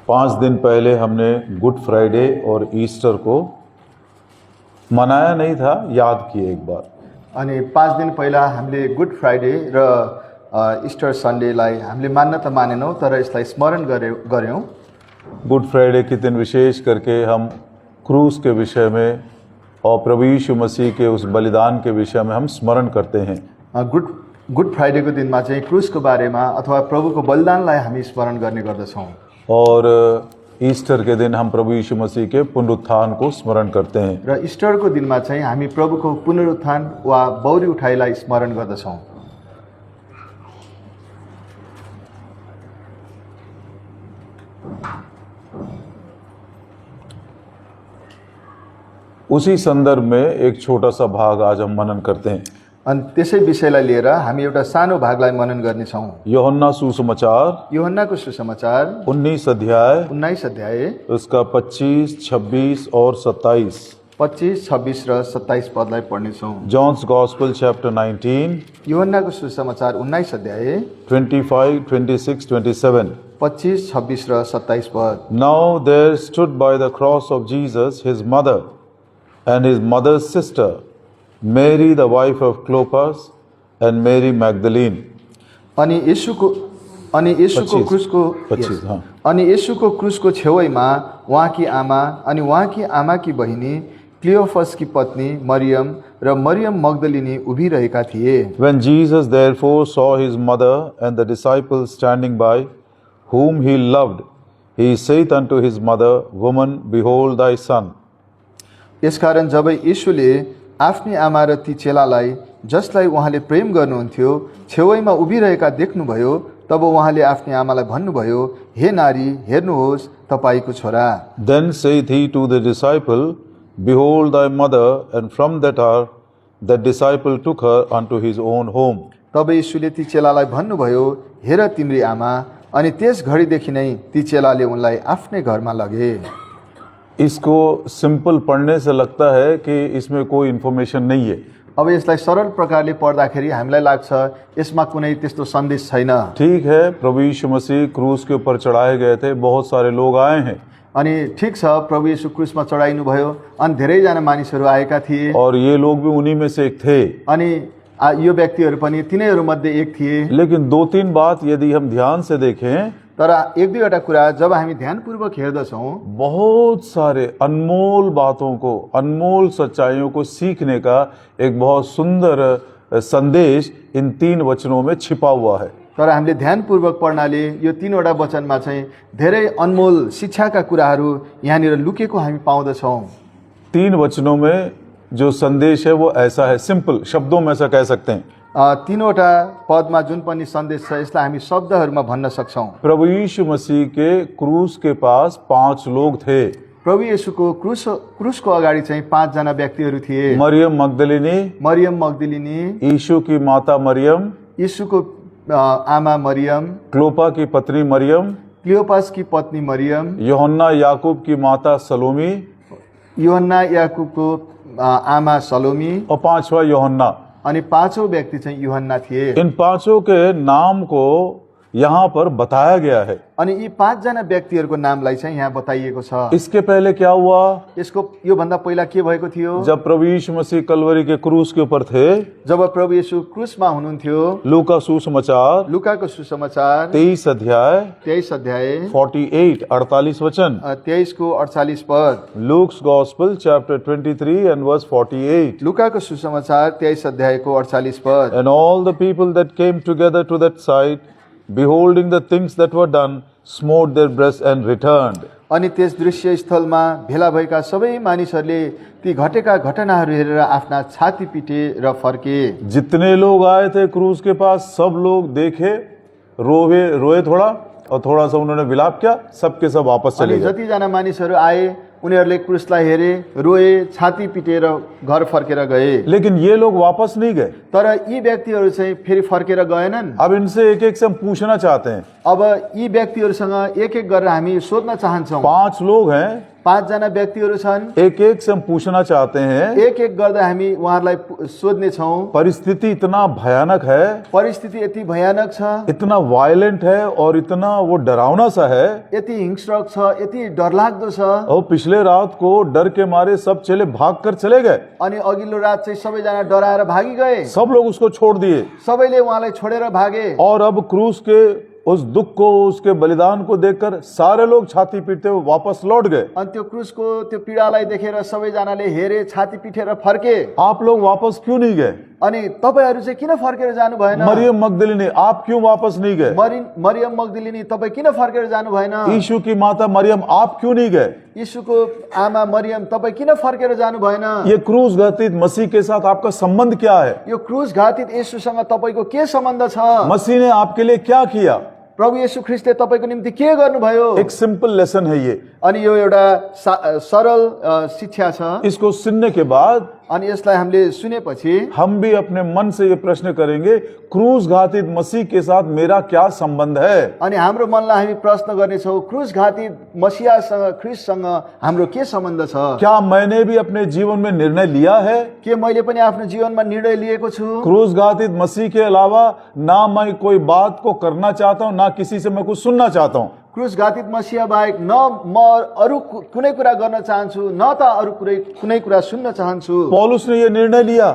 5 दिन पहले हमने गुड फ्राइडे और ईस्टर को मनाया नहीं था, याद किए एक बार। अनि 5 दिन पहिला हामीले गुड फ्राइडे र इस्टर सन्डेलाई हामीले मान्न त मानेनौँ, तर यसलाई स्मरण गर्यौँ। गुड फ्राइडे के दिन विशेष करके हम क्रूस के विषय में और प्रभु यीशु मसीह के उस बलिदान के विषय में हम स्मरण करते हैं। गुड फ्राइडेको दिनमा चाहिँ क्रुसको बारेमा अथवा प्रभुको बलिदानलाई हामी स्मरण गर्ने गर्दछौँ। और ईस्टर के दिन हम प्रभु यीशु मसीह के पुनरुत्थान को स्मरण करते हैं। र इस्टरको दिनमा चाहिँ हामी प्रभुको पुनरुत्थान वा बौरी उठाइलाई स्मरण गर्दछौँ। उसी संदर्भ में एक छोटा सा भाग आज हम मनन करते हैं। अनि त्यसै विषयलाई लिएर हामी एउटा सानो भागलाई मनन गर्नेछौँ। यूहन्ना सुसमाचार यूहन्नाको सुसमाचार 19 अध्याय 19 अध्याय उसका 25, 26 और 27। 25, 26 र 27 पदलाई पढ्नेछौँ। जॉन्स गॉस्पेल चैप्टर 19 यूहन्नाको सुसमाचार 19 अध्याय 25, 26, 27। 25, 26 र 27 पद। Now there stood by the cross of Jesus his mother and his mother's sister, Mary the wife of Clopas and Mary Magdalene। अनि येशूको 25 क्रुसको छेउमा उहाँकी आमा अनि उहाँकी आमाकी बहिनी क्लियोफसकी पत्नी मरियम र मरियम मग्दलिनी उभिरहेका थिए। When Jesus therefore saw his mother and the disciples standing by, whom he loved, he saith unto his mother, Woman, behold thy son। यसकारण जब येशूले आफ्नी आमा र ती चेलालाई जसलाई उहाँले प्रेम गर्नुहुन्थ्यो छेउमा उभिरहेका देख्नुभयो, तब उहाँले आफ्नी आमालाई भन्नुभयो, हे नारी, हेर्नुहोस् तपाईको छोरा। Then saith he to the disciple, Behold thy mother, and from that hour that disciple took her unto his own home। तब येशूले ती चेलालाई भन्नुभयो, हेर तिम्री आमा, अनि त्यस घडीदेखि नै ती चेलाले उनलाई आफ्नै घरमा लगे। इसको सिंपल पढ़ने से लगता है कि इसमें कोई इन्फॉर्मेशन नहीं है। अब यसलाई सरल प्रकारले पढ्दाखेरि हामीलाई लाग्छ यसमा कुनै त्यस्तो सन्देश छैन। ठीक है, प्रभु यीशु मसीह क्रूस के ऊपर चढ़ाए गए थे, बहुत सारे लोग आए हैं। अनि ठीक छ, प्रभु येशू क्रुसमा चढाइनु भयो अनि धेरैजना मानिसहरू आएका थिए और ये लोग भी उन्हीं में से एक थे। अनि यो व्यक्तिहरू पनि तिनैहरू मध्ये एक थिए। लेकिन 2-3 बात यदि हम ध्यान से देखें, तर एक दुईवटा कुरा जब हामी ध्यानपूर्वक हेर्दछौँ, बहुत सारे अनमोल बातों को, अनमोल सच्चाइयों को सीखने का एक बहुत सुंदर संदेश इन 3 वचनों में छिपा हुआ है। तर हामीले ध्यानपूर्वक पढ्नाले यो 3वटा वचनमा चाहिँ धेरै अनमोल शिक्षाका कुराहरू यहाँनिर लुकेको हामी पाउँदछौँ। 3 वचनों में जो संदेश है वो ऐसा है, सिंपल शब्दों में ऐसा कह सकते हैं। 3वटा पदमा जुन पनि सन्देश छ यसलाई हामी शब्दहरूमा भन्न सक्छौँ। प्रभु यीशु मसीह के क्रूस के पास 5 लोग थे। प्रभु येशूको क्रुसको अगाडि चाहिँ 5 जना व्यक्तिहरू थिए। मरियम मग्दलिनी, मरियम मग्दलिनी, यीशु की माता मरियम, यीशुको आमा मरियम, क्लोपा की पत्नी मरियम, क्लियोपासकी पत्नी मरियम, यूहन्ना याकूब की माता सलोमी, यूहन्ना याकूबको आमा सलोमी, और 5वां यूहन्ना। अनि 5औं व्यक्ति चाहिँ यूहन्ना थिए। इन 5 के नाम को यहाँ पर बताया गया है। अनि यी 5 जना व्यक्तिहरूको नामलाई चाहिँ यहाँ बताइएको छ। इसके पहले क्या हुआ? यसको यो भन्दा पहिला के भएको थियो? जब प्रभु यीशु मसीह कलवरी के क्रूस के ऊपर थे, जब प्रभु येशू क्रुसमा हुनुहुन्थ्यो, लूका सुसमाचार लुकाको सुसमाचार 23 अध्याय 48 48 वचन। 23 को 48 पद। Luke's gospel chapter 23 and verse 48। लुकाको सुसमाचार 23 अध्यायको 48 पद। And all the people that came together to that sight, beholding the things that were done, smote their breasts and returned। अनि त्यस दृश्य स्थलमा भेला भएका सबै मानिसहरूले ती घटेका घटनाहरू हेरेर आफ्ना छाती पिटे र फर्के। जितने लोग आए थे क्रूस के पास, सब लोग देखे, रोए थोड़ा और थोड़ा सा उन्होंने विलाप किया, सबके सब वापस चले गए। जतिजना मानिसहरू आए उनीहरूले क्रुसलाई हेरे, रोए, छाती पिटेर घर फर्केर गए। लेकिन ये लोग वापस नहीं गए। तर यी व्यक्तिहरू चाहिँ फेरि फर्केर गएनन्। अब इनसे एक से हम पूछना चाहते हैं, अब यी व्यक्तिहरूसँग एक एक गरेर हामी सोध्न चाहन्छौँ। 5 लोग हैं, 5 जना व्यक्तिहरू छन्। एक एक से हम पूछना चाहते हैं। एक एक गर्दा हामी उहाँहरूलाई सोध्ने छौँ। परिस्थिति इतना भयानक है, परिस्थिति यति भयानक छ, इतना वायलेंट है और इतना वो डरावना सा है। यति हिंस्रक छ, यति डरलाग्दो छ। और पिछले रात को डर के मारे सब चेले भाग कर चले गए, अनि अघिल्लो रात चाहिँ सबैजना डराएर भागी गए। सब लोग उसको छोड़ दिए। सबैले उहाँलाई छोडेर भागे। और अब क्रूस के उस दुख को, उसके बलिदान को देखकर सारे लोग छाती पीटते हुए वापस लौट गए। अनि त्यो क्रुसको त्यो पीडालाई देखेर सबैजनाले हेरे, छाती पिटेर फर्के। आप लोग वापस क्यों नहीं गए? अनि तपाईहरु चाहिँ किन फर्केर जानु भएन? मरियम मगदलिनी, आप क्यों वापस नहीं गए? मरियम मगदलिनी, तपाईँ किन फर्केर जानु भएन? यीशु की माता मरियम, आप क्यों नहीं गए? यीशुको आमा मरियम, तपाईँ किन फर्केर जानु भएन? ये क्रूस घातित मसीह के साथ आपका संबंध क्या है? यो क्रुस घातित येशूसँग तपाईको के सम्बन्ध छ? मसीह ने आपके लिए क्या किया? प्रभु येशू ख्रीष्टले तपाईको निम्ति के गर्नुभयो? एक सिंपल लेसन है ये। अनि यो एउटा सरल शिक्षा छ। इसको सुनने के बाद अनि यसलाई हामीले सुनेपछि हम भी अपने मन से ये प्रश्न करेंगे, क्रूस घातित मसीह के साथ मेरा क्या संबंध है? अनि हाम्रो मनलाई हामी प्रश्न गर्नेछौँ, क्रुस घातित मसीहासँग, ख्रीष्टसँग हाम्रो के सम्बन्ध छ? क्या मैंने भी अपने जीवन में निर्णय लिया है? के मैले पनि आफ्नो जीवनमा निर्णय लिएको छु? क्रूस घातित मसीह के अलावा ना मैं कोई बात को करना चाहता हूं, ना किसी से मैं कुछ सुनना चाहता हूं। क्रुस घातित मसीहा बाहेक न म अरू कुनै कुरा गर्न चाहन्छु, न त अरू कुनै कुरा सुन्न चाहन्छु। पौलुस ने ये निर्णय लिया।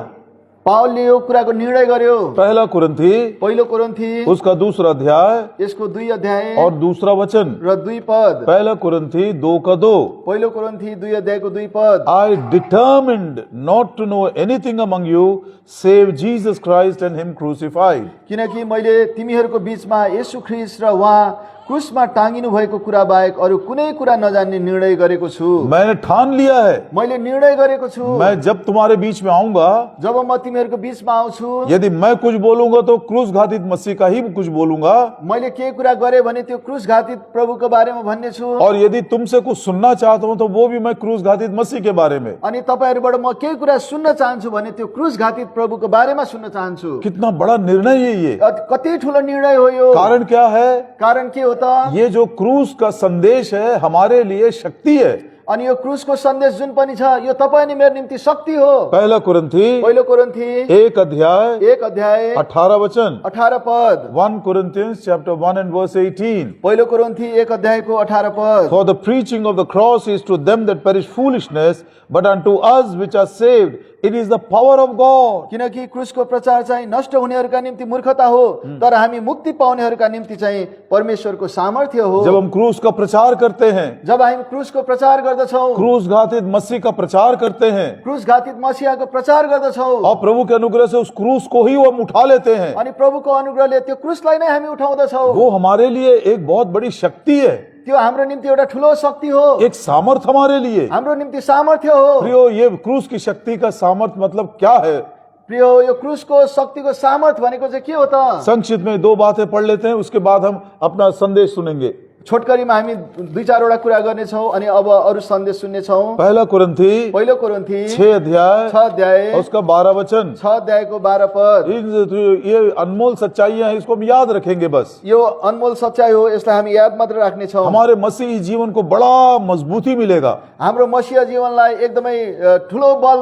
पावलले यो कुराको निर्णय गर्यो। पहला कुरिन्थी, पहिलो कोरिन्थी उसका दूसरा अध्याय यसको 2 अध्याय और दूसरा वचन, र 2 पद। पहला कुरिन्थी 2:2। पहिलो कोरिन्थी 2 अध्यायको 2 पद। I determined not to know anything among you save Jesus Christ and him crucified. किनकि मैले तिमीहरूको बीचमा येशू ख्रीष्ट र उहाँ क्रुसमा टाँगिनु भएको कुरा बाहेक अरू कुनै कुरा नजान्ने निर्णय गरेको छु। मैंने ठान लिया है, मैले निर्णय गरेको छु, मैं जब तुम्हारे बीच में आऊंगा, जब म तिमीहरूको बीचमा आउँछु, यदि मैं कुछ बोलूंगा तो क्रूस घातित मसीह का ही कुछ बोलूंगा, मैले के कुरा गरे भने त्यो क्रुस घातित प्रभुको बारेमा भन्ने छु। और यदि तुमसे कुछ सुनना चाहता हूं तो वो भी मैं क्रूस घातित मसीह के बारे में। अनि तपाईहरुबाट म के कुरा सुन्न चाहन्छु भने त्यो क्रुस घातित प्रभुको बारेमा सुन्न चाहन्छु। कितना बड़ा निर्णय है ये। कति ठुलो निर्णय हो यो। कारण क्या है? कारण के हो त? ये जो क्रूस का संदेश है हमारे लिए शक्ति है। अनि यो क्रुसको सन्देश जुन पनि छ यो तपाईँ अनि मेरो निम्ति शक्ति हो। पहला कुरिन्थी, पहिलो कोरिन्थी 1 अध्याय 1 अध्याय 18 वचन, 18 पद। 1 Corinthians chapter 1 and verse 18. पहिलो कोरिन्थी 1 अध्यायको 18 पद। For the preaching of the cross is to them that perish foolishness, but unto us which are saved it is the power of God. किनकि क्रुसको प्रचार चाहिँ नष्ट हुनेहरूका निम्ति मूर्खता हो, तर हामी मुक्ति पाउनेहरूका निम्ति चाहिँ परमेश्वरको सामर्थ्य हो। जब हम क्रूस का प्रचार करते हैं, जब हामी क्रुसको प्रचार गर्दछौँ, क्रूस घातित मसीह का प्रचार करते हैं, क्रुस घातित मसीहाको प्रचार गर्दछौँ, और प्रभु के अनुग्रह से उस क्रूस को ही हम उठा लेते हैं, अनि प्रभुको अनुग्रहले त्यो क्रुसलाई नै हामी उठाउँदछौँ, वो हमारे लिए एक बहुत बड़ी शक्ति है। त्यो हाम्रो निम्ति एउटा ठुलो शक्ति हो, एक सामर्थ हमारे लिए। हाम्रो निम्ति सामर्थ्य हो। प्रियो, ये क्रूस की शक्ति का सामर्थ मतलब क्या है? प्रियो, यो क्रुसको शक्तिको सामर्थ भनेको चाहिँ के हो त? संक्षिप्त में 2 बातें पढ़ लेते हैं, उसके बाद हम अपना संदेश सुनेंगे। छोटकरीमा हामी 2-4 वटा कुरा गर्नेछौँ अनि अब अरू सन्देश सुन्नेछौँ। पहला कुरिन्थी पहिलो कोरिन्थी 6 अध्याय 6 अध्याय और उसका 12 वचन। 6 अध्यायको 12 पद। ये अनमोल सच्चाइयां हैं, इसको हम याद रखेंगे बस। यो अनमोल सच्चाइ हो, यसलाई हामी याद मात्र राख्नेछौँ। हमारे मसीही जीवन को बड़ा मजबूती मिलेगा। हाम्रो मसीहा जीवनलाई एकदमै ठुलो बल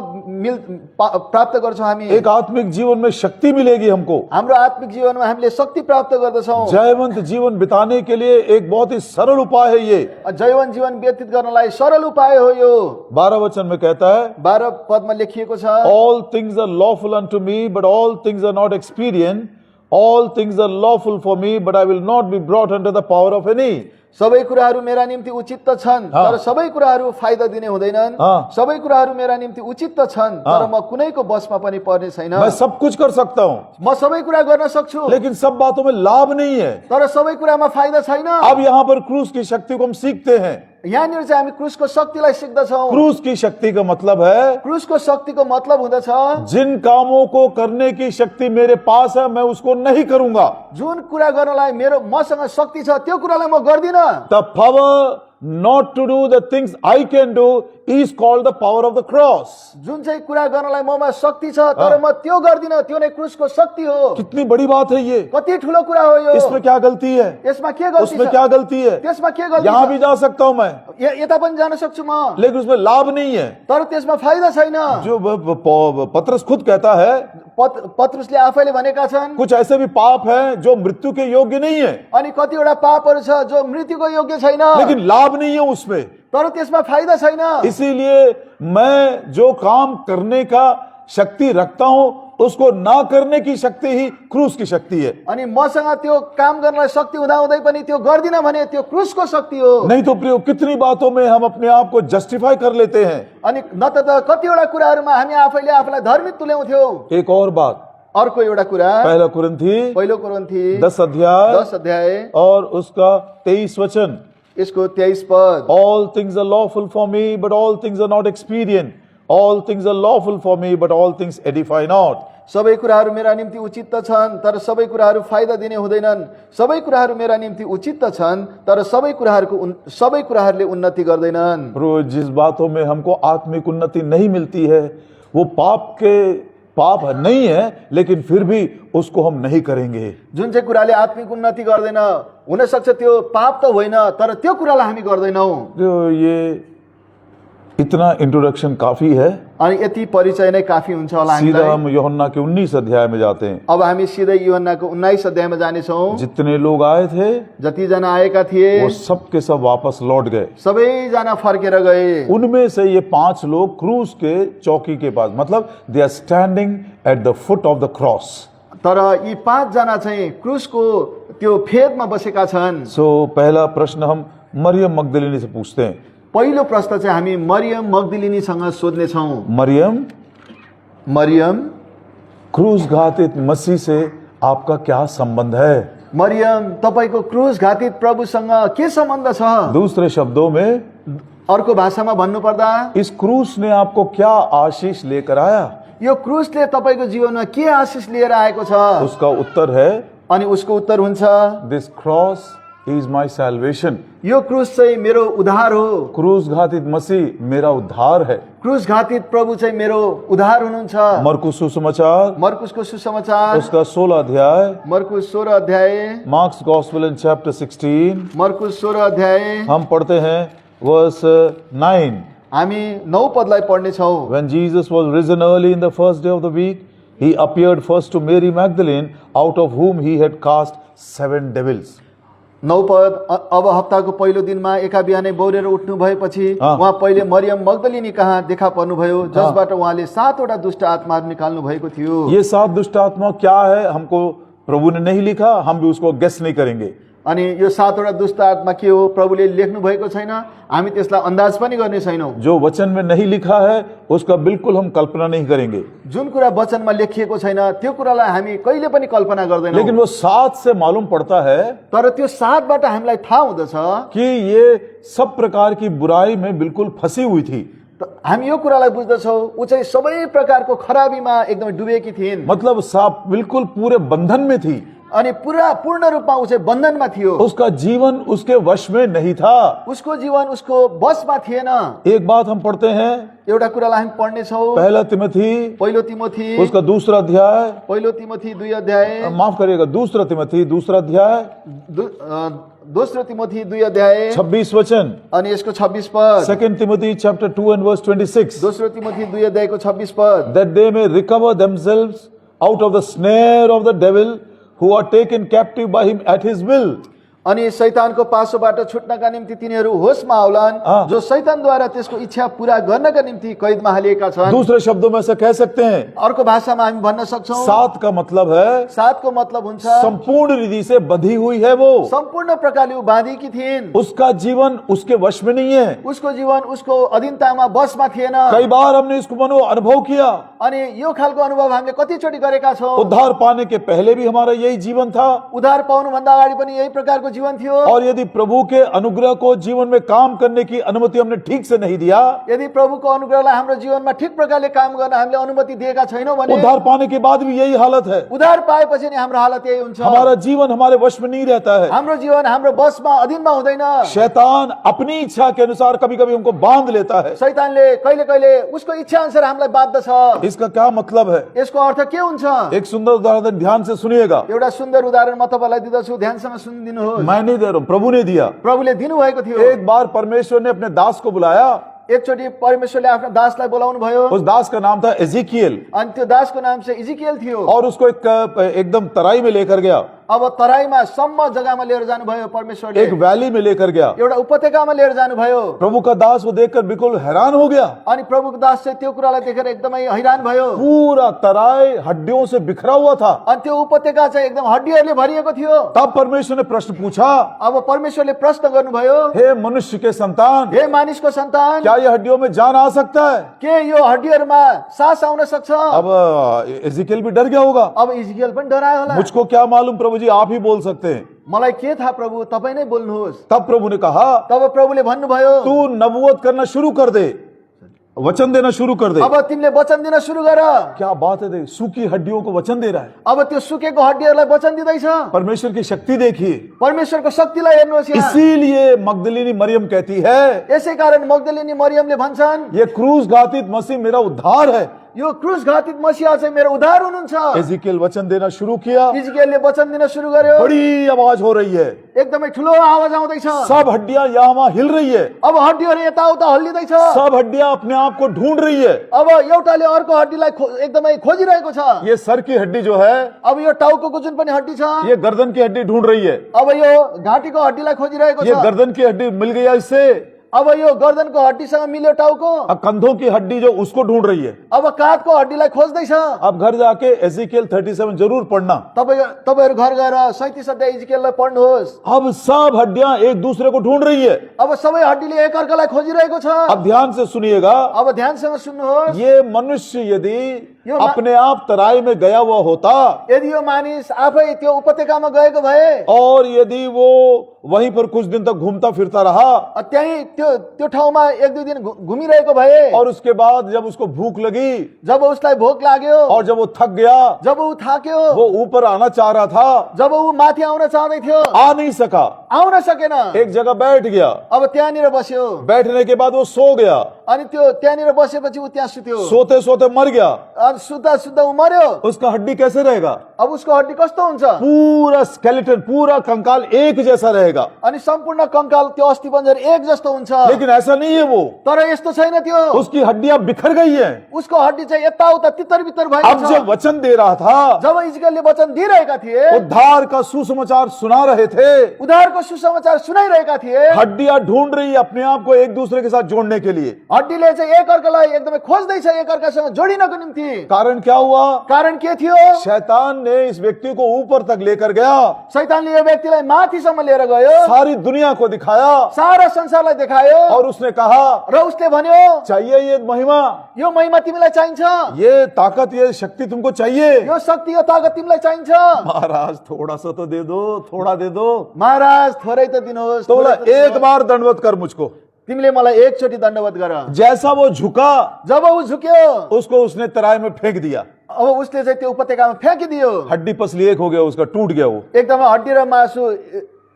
प्राप्त गर्छौँ हामी। एक आत्मिक जीवन में शक्ति मिलेगी हमको। हाम्रो आत्मिक जीवनमा हामीले शक्ति प्राप्त गर्दछौँ। जयवंत जीवन बिताने के लिए एक बहुत ही सरल उपाय है ये। जयवंत जीवन व्यतीत गर्नलाई सरल उपाय हो यो। 12 वचन में कहता है, 12 पदमा लेखिएको छ, All things are lawful unto me, but all things are not expedient. All things are lawful for me, but I will not be brought under the power of any. सबै कुराहरू मेरा निम्ति उचित त छन्, तर सबै कुराहरू फाइदा दिने हुँदैनन्। सबै कुराहरू मेरा निम्ति उचित त छन्, तर म कुनैको बसमा पनि पर्ने छैन। मैं सब कुछ कर सकता हूँ, म सबै कुरा गर्न सक्छु, लेकिन सब बातों में लाभ नहीं है। तर सबै कुरामा फाइदा छैन। अब यहाँ पर क्रूस की शक्ति को हम सीखते हैं। यहाँनिर चाहिँ हामी क्रुसको शक्तिलाई सिक्दछौँ। क्रूस की शक्ति का मतलब है, क्रुसको शक्तिको मतलब हुँदछ जिन कामों को करने की शक्ति मेरे पास है मैं उसको नहीं करूंगा। जुन कुरा गर्नलाई मेरो मसँग शक्ति छ त्यो कुरालाई म गर्दिन। The power not to do the things I can do is called the power of the cross. जुन चाहिँ कुरा गर्नलाई ममा शक्ति छ तर म त्यो गर्दिन, त्यो नै क्रुसको शक्ति हो। कितनी बड़ी बात है ये। कति ठुलो कुरा हो यो। इसमें क्या गलती है? यसमा के गल्ती उसमें छ? क्या गलती है? त्यसमा के गल्ती यहां छ? भी जा सकता हूं मैं, यता पनि जान सक्छु म, लेकिन उसमें लाभ नहीं है। तर त्यसमा फाइदा छैन। जो पतरस खुद कहता है, पत्रुसले आफैले भनेका छन् कुछ ऐसे भी पाप हैं जो मृत्यु के योग्य नहीं है, अनि कतिवटा पापहरू छ जो मृत्युको योग्य छैन, लेकिन लाभ नहीं है उसमें। तर त्यसमा फाइदा छैन। इसीलिए मैं जो काम करने का शक्ति रखता हूं उसको ना करने की शक्ति ही क्रूस की शक्ति है। अनि मसँग त्यो काम गर्नलाई शक्ति हुँदाहुँदै पनि त्यो गर्दिन भने त्यो क्रुसको शक्ति हो। नहीं तो प्रियो, कितनी बातों में हम अपने आप को जस्टिफाई कर लेते हैं। अनि न त कतिवटा कुराहरूमा हामी आफैले आफूलाई धार्मिक तुल्याउँथ्यौं। एक और बात, अर्को एउटा कुरा, पहला कुरिन्थी पहिलो कोरिन्थी 10 अध्याय 10 अध्याय और उसका 23 वचन, यसको 23 पद। all things are lawful for me but all things are not expedient, all things are lawful for me but all things edify not. सबै कुराहरू मेरा निम्ति उचित त छन् तर सबै कुराहरू फाइदा दिने हुँदैनन्, सबै कुराहरू मेरा निम्ति उचित त छन् तर सबै कुराहरूले उन्नति गर्दैनन्। प्रो, जिस बातों में हमको आत्मिक उन्नति नहीं मिलती है वो पाप नहीं है, लेकिन फिर भी उसको हम नहीं करेंगे। जुन चाहिँ कुराले आत्मिक उन्नति गर्दैन, हुन सक्छ त्यो पाप त होइन तर त्यो कुरालाई हामी गर्दैनौं। जो ये इतना इंट्रोडक्शन काफी है। अनि यति परिचय नै काफी हुन्छ होला सीधा हामीलाई। हम यूहन्ना के 19 अध्याय में जाते हैं। अब हामी सिधै यूहन्नाको 19 अध्यायमा जाने छौं। जितने लोग आए थे जति जना आएका थिए वो सब के सब वापस लौट गए। सबैजना फर्केर गए। उनमें से ये 5 लोग क्रूस के चौकी के पास, मतलब they are standing at the foot of the cross. तर यी 5 जना चाहिँ क्रुसको त्यो फेदमा बसेका छन्। सो पहला प्रश्न हम मरियम मगदलिनी से पूछते हैं। पहिलो प्रश्न चाहिँ हामी मरियम मगदलिनीसँग सोध्ने छौं। मरियम, क्रूस घातित मसीह से आपका क्या संबंध है? मरियम, तपाईको क्रुस घातित प्रभुसँग के सम्बन्ध छ? दूसरे शब्दों में, अर्को भाषामा भन्नुपर्दा इस क्रूस ने आपको क्या आशीष लेकर आया? यो क्रुसले तपाईको जीवनमा के आशीष लिएर आएको छ? उसका उत्तर है, अनि उसको उत्तर हुन्छ, this cross is my salvation. यो क्रुस चाहिँ मेरो उद्धार हो। क्रूस घातित मसीह मेरा उद्धार है। क्रुस घातित प्रभु चाहिँ मेरो उद्धार हुनुहुन्छ। मरकुस सुसमाचार, मरकुसको सुसमाचार उसका 16 अध्याय, मरकुस 16 अध्याय, मार्क्स गॉस्पेल इन चैप्टर 16, मरकुस 16 अध्याय हम पढ़ते हैं वर्स 9। हामी 9 पदलाई पढ्ने छौं। When Jesus was risen early in the first day of the week, he appeared first to Mary Magdalene, out of whom he had cast 7 devils. 9 पद, अब हप्ताको पहिलो दिनमा एका बिहानै बौरेर उठ्नु भएपछि उहाँ पहिले मरियम मगदलिनी कहाँ देखा पर्नुभयो, जसबाट उहाँले 7 वटा दुष्ट आत्माहरू निकाल्नु भएको थियो। ये 7 दुष्ट आत्मा क्या है हमको प्रभु ने नहीं लिखा, हम भी उसको गेस नहीं करेंगे। अनि यो 7 वटा दुष्ट आत्मा के हो प्रभुले लेख्नु भएको छैन, हामी त्यसलाई अन्दाज पनि गर्ने छैनौं। जो वचन में नहीं लिखा है उसका बिल्कुल हम कल्पना नहीं करेंगे। जुन कुरा वचनमा लेखिएको छैन त्यो कुरालाई हामी कहिले पनि कल्पना गर्दैनौं। लेकिन वो 7 से मालूम पड़ता है तर त्यो 7 बाट हामीलाई थाहा हुँदछ कि ये सब प्रकार की बुराई में बिल्कुल फंसी हुई थी। हामी यो कुरालाई बुझ्दछौं उ चाहिँ सबै प्रकारको खराबीमा एकदमै डुबेकी थिइन्। मतलब साफ बिल्कुल पूरे बंधन में थी। अनि पूर्ण रूपमा उ चाहिँ बन्धनमा थियो। उसका जीवन उसके वश में नहीं था। उसको जीवन उसको बसमा थिएन। एक बात हम पढ़ते हैं, एउटा कुरालाई हामी पढ्ने छौं, पहिलो तिमोथी उसका दूसरा अध्याय, पहिलो तिमोथी 2 अध्याय, माफ करिएगा दूसरा तिमोथी दूसरा अध्याय, दोस्रो तिमोथी 2 अध्याय 26 वचन, अनि यसको 26 पद। Second Timothy chapter 2 and verse 26, दोस्रो तिमोथी 2 अध्यायको 26 पद, that they may recover themselves out of the snare of the devil who are taken captive by him at his will. अनि शैतानको पासोबाट छुट्नका निम्ति तिनीहरू होशमा आउलान् जो शैतानद्वारा त्यसको इच्छा पूरा गर्नका निम्ति कैदमा हालिएका छन्। दूसरे शब्दों में से कह सकते हैं, अर्को भाषामा हामी भन्न सक्छौं, 7 का मतलब है 7 को मतलब हुन्छ संपूर्ण रीति से बंधी हुई है। वो सम्पूर्ण प्रकारले उ बाँधिकी थिइन्। उसका जीवन उसके वश में नहीं है। उसको जीवन उसको अधीनतामा बसमा थिएन। कई बार हमने इसको अनुभव किया। अनि यो खालको अनुभव हामीले कतिचोटि गरेका छौं। उद्धार पाने के पहले भी हमारा यही जीवन था। उद्धार पाउनु भन्दा अगाडि पनि यही प्रकारको जीवन थियो, और यदि प्रभु के अनुग्रह को जीवन में काम करने की अनुमति हमने ठीक से नहीं दिया, यदि प्रभुको अनुग्रहलाई हाम्रो जीवनमा ठिक प्रकारले काम गर्न हामीले अनुमति दिएका छैनौँ भने उद्धार पाने के बाद भी यही हालत है। उद्धार पाएपछि नि हाम्रो हालत यही हुन्छ। हमारा जीवन हमारे वश में नहीं रहता है। हाम्रो जीवन हाम्रो बसमा अधीनमा हुँदैन। शैतान अपनी इच्छा के अनुसार कभी कभी हमको बांध लेता है। शैतानले कहिले कहिले उसको इच्छा अनुसार हामीलाई बाध्दछ। इसका क्या मतलब है? यसको अर्थ के हुन्छ? एक सुंदर उदाहरण ध्यान से सुनिएगा। एउटा सुन्दर उदाहरण म तपाईलाई दिँदछु, ध्यानसँग सुनिदिनुहोस्। मैं नहीं दे रहा हूं, प्रभु ने दिया। प्रभुले दिनुभएको थियो। एक बार परमेश्वर ने अपने दास को बुलाया। एकचोटि परमेश्वरले आफ्नो दासलाई बोलाउनु भयो। उस दास का नाम था एजिकियल, अनि त्यो दासको नाम चाहिँ इजिकियल थियो। और उसको एकदम तराई में लेकर गया, अब तराईमा सम्म जग्गामा लिएर जानुभयो परमेश्वरले। एक वैली में लेकर गया। एउटा उपत्यकामा लिएर जानुभयो। प्रभु का दास वो देखकर बिल्कुल हैरान हो गया। अनि प्रभुको दास चाहिँ त्यो कुरालाई देखेर एकदमै हैरान भयो। पूरा तराई हड्डियों से बिखरा हुआ था। अनि त्यो उपत्यका चाहिँ एकदम हड्डीहरूले भरिएको थियो। तब परमेश्वर ने प्रश्न पूछा, अब परमेश्वरले प्रश्न गर्नुभयो, हे मनुष्य के संतान, हे मानिसको सन्तान, क्या ये हड्डियों में जान आ सकता है? के यो हड्डीहरूमा सास आउन सक्छ? अब एजिकियल भी डर गया होगा। अब इजिकियल पनि डरायो होला। मुझको क्या मालूम प्रभु जी, आप ही बोल सकते हैं। मलाई के थाहा प्रभु, तपाईँ नै बोल्नुहोस्। तब प्रभु ने कहा, तब प्रभुले भन्नुभयो, तू नबूवत करना शुरू कर दे, वचन देना शुरू कर दे। अब तिमीले वचन दिन सुरु गर। क्या बात है, सूखी हड्डियों को वचन दे रहा है। अब त्यो सुकेको हड्डीहरूलाई वचन दिँदैछ। परमेश्वर की शक्ति देखिए। परमेश्वरको शक्तिलाई हेर्नुहोस् यहाँ। इसीलिए मगदलिनी मरियम कहती है, यसै कारण मग्दलिनी मरियमले भन्छन्, ये क्रूस घातित मसीह मेरा उद्धार है। यो क्रुस घातित मसीहा चाहिँ मेरो उद्धार हुनुहुन्छ। एजिकियल वचन देना शुरू किया। इजिकियलले वचन दिन सुरु गर्यो। बड़ी आवाज हो रही है, एकदमै ठुलो आवाज आउँदैछ। सब हड्डियां यहाँ वहां हिल रही है। अब हड्डीहरू यताउता हल्लिँदैछ। सब हड्डियां अपने आप को ढूंढ रही है। अब एउटाले अर्को हड्डीलाई एकदमै खोजिरहेको छ। ये सर की हड्डी जो है, अब यो टाउको जुन पनि हड्डी छ, ये गर्दन की हड्डी ढूंढ रही है। अब यो घाँटीको हड्डीलाई खोजिरहेको ये छ। गर्दन की हड्डी मिल गया इससे। अब यो गर्दनको हड्डीसँग मिल्यो टाउको। अब कंधों की हड्डी जो उसको ढूंढ रही है। अब काँधको हड्डीलाई खोज्दैछ। अब घर जाके एजिकियल 37 जरूर पढ़ना। तपाईहरु घर गएर 37 अध्याय इजिकियललाई पढ्नुहोस्। अब सब हड्डियां एक दूसरे को ढूंढ रही है। अब सबै हड्डीले एकअर्कालाई खोजिरहेको छ। अब ध्यान से सुनिएगा। अब ध्यानसँग सुन्नुहोस्। ये मनुष्य यदि अपने आप तराई में गया हुआ होता, यदि यो मानिस आफै त्यो उपत्यकामा गएको भए, और यदि वो वहीं पर कुछ दिन तक घूमता फिरता रहा, त्यही त्यो ठाउँमा एक दुई दिन घुमिरहेको भए, और उसके बाद जब उसको भूख लगी, जब उसलाई भोक लाग्यो, और जब वो थक गया, जब वो थाक्यो, वो ऊपर आना चाह रहा था, जब वो माथि आउन चाहदै थियो, आ नहीं सका, आउन सकेन, एक जगह बैठ गया। अब त्यहाँनिर बस्यो। बैठने के बाद वो सो गया। अनि त्यो त्यहाँनिर बसेपछि ऊ त्यहाँ सुत्यो। सोते सोते मर गया। अनि सुत्दा सुत्दा ऊ मर्यो। उसका हड्डी कैसे रहेगा? अब उसको हड्डी कस्तो हुन्छ? पूरा स्केलेटन, पूरा कंकाल एक जैसा रहेगा। अनि सम्पूर्ण कंकाल त्यो अस्थिपंजर एक जस्तो हुन्छ। लेकिन ऐसा नहीं है वो। तर यस्तो छैन त्यो। उसकी हड्डियां बिखर गई हैं। उसको हड्डी चाहिँ यताउता तितर बितर भएको छ। अब जब वचन दे रहा था, जब इजरायलले वचन दिइरहेका थिए, उद्धार का सुसमाचार सुना रहे थे, उद्धारको सुसमाचार सुनाइरहेका थिए, हड्डियां ढूंढ रही है अपने आप को एक दूसरे के साथ जोड़ने के लिए। हड्डीले चाहिँ एकअर्कालाई एकदमै खोज्दै छ एकअर्कासँग जोडिनको निम्ति। कारण क्या हुआ? कारण के थियो? शैतान ने इस व्यक्ति को ऊपर तक लेकर गया। शैतानले यो व्यक्तिलाई माथिसम्म लिएर गयो। सारी दुनिया को दिखाया। सारा संसारलाई देखायो। और उसने कहा, र उसले भन्यो, चाहिए ये महिमा, यो महिमा तिमीलाई चाहिन्छ, ये ताकत, ये शक्ति तुमको चाहिए। यो शक्ति यो ताकत तिमीलाई चाहिन्छ। महाराज थोड़ा सा तो दे दो, थोड़ा दे दो। महाराज थोरै त दिनुहोस्। तो बोला एक बार दंडवत कर मुझको। तिमीले मलाई एकचोटि दण्डवत गर। जैसा वो झुका, जब वो झुक्यो, उसको उसने तराई में फेंक दिया। अब उसले चाहिँ त्यो उपत्यकामा फ्याँकिदियो। हड्डी पसली एक हो गया, उसका टूट गया वो। एकदमै हड्डी र मासु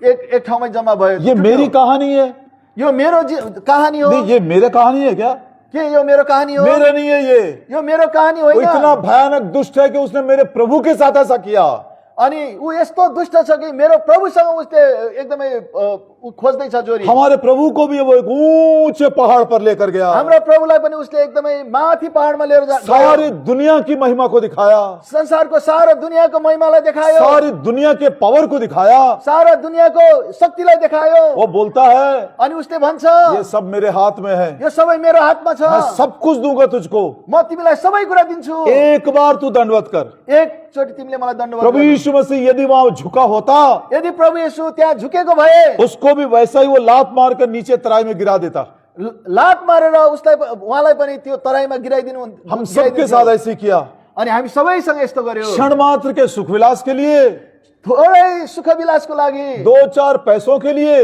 एक ठाउँमै जम्मा भयो। ये मेरी कहानी है। यो मेरो कहानी हो। नहीं, ये मेरा कहानी है क्या? के यो मेरो कहानी हो? मेरा नहीं है ये। यो मेरो कहानी वो होइन। इतना भयानक दुष्ट है कि उसने मेरे प्रभु के साथ ऐसा किया। अनि ऊ यस्तो दुष्ट छ कि मेरो प्रभुसँग उसले एकदमै खोज्दै छ जोरी। हमारे प्रभु को भी वो एक ऊंचे पहाड़ पर लेकर गया। हाम्रो प्रभुलाई पनि उसले एकदमै माथि पहाडमा लिएर गयो। सारी दुनिया की महिमा को दिखाया। संसारको सारा दुनियाको महिमालाई देखायो। सारी दुनिया के पावर को दिखाया। सारा दुनियाको शक्तिलाई देखायो। वो बोलता है, अनि उसले भन्छ, ये सब मेरे हाथ में है, यो सबै मेरो हातमा छ, मैं सब कुछ दूंगा तुझको। म तिमीलाई सबै कुरा दिन्छु। एक बार तू दंडवत कर। एकचोटि तिमीले मलाई दण्डवत प्रभु गर्नु। यीशु मसीह यदि वहां झुका होता, यदि प्रभु येशू त्यहाँ झुकेको भए, उसको भी वैसा ही वो लात मारकर नीचे तराई में गिरा देता। लात मारेर उसलाई उहाँलाई पनि त्यो तराईमा गिराइदिनु। हम सबके साथ ऐसे किया। अनि हामी सबैसँग यस्तो गर्यो। क्षण मात्र के सुखविलास के लिए, थोरै सुख विलासको लागि, 2-4 पैसों के लिए,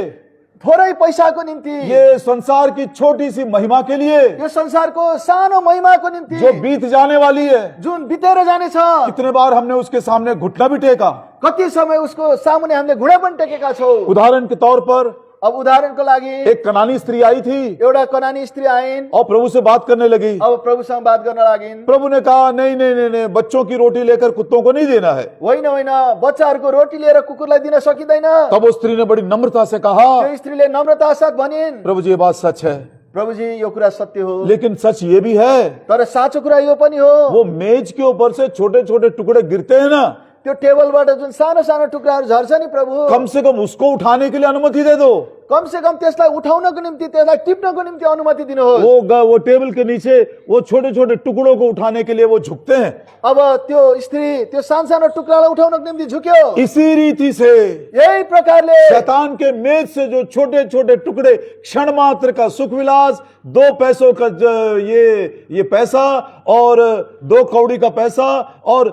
थोरै पैसाको निम्ति, ये संसार की छोटी सी महिमा के लिए यो संसारको सानो महिमाको निम्ति जो बीत जाने वाली है। जुन बितेर जानेछ। कितने बार हमने उसके सामने घुटना भी टेका। कति समय उसको सामुने हामीले घुँडा पनि टेकेका छौँ। उदाहरण के तौर पर अब उदाहरणको लागि एक कनानी स्त्री आई थी एउटा कनानी स्त्री आइन्, और प्रभु से बात करने लगी। अब प्रभुसँग बात गर्न लागिन्। प्रभु ने कहा, नहीं नहीं नहीं नहीं, बच्चों की रोटी लेकर कुत्तों को नहीं देना है। होइन होइन, बच्चाहरूको रोटी लिएर कुकुरलाई दिन सकिँदैन। तब उस स्त्री ने बड़ी नम्रता से कहा, त्यो स्त्रीले नम्रता साथ भनिन्, प्रभु जी ये बात सच है, प्रभुजी यो कुरा सत्य हो, लेकिन सच ये भी है, तर साँचो कुरा यो पनि हो, वो मेज के ऊपर से छोटे छोटे टुकड़े गिरते हैं ना, त्यो टेबलबाट जुन सानो सानो टुक्राहरू झर्छ नि प्रभु, कम से कम उसको उठाने के लिए अनुमति दे दो। कम से कम त्यसलाई उठाउनको निम्ति, त्यसलाई टिप्नको निम्ति अनुमति दिनुहोस्। वो टेबल के नीचे वो छोटे छोटे टुकड़ों को उठाने के लिए वो झुकते हैं। अब त्यो स्त्री त्यो सानो सानो टुक्रालाई उठाउनको निम्ति झुक्यो। इसी रीति से यही प्रकारले शैतान के मेज से जो छोटे छोटे टुकड़े, क्षण मात्र का सुख विलास, 2 पैसों का ये पैसा और 2 कौड़ी का पैसा और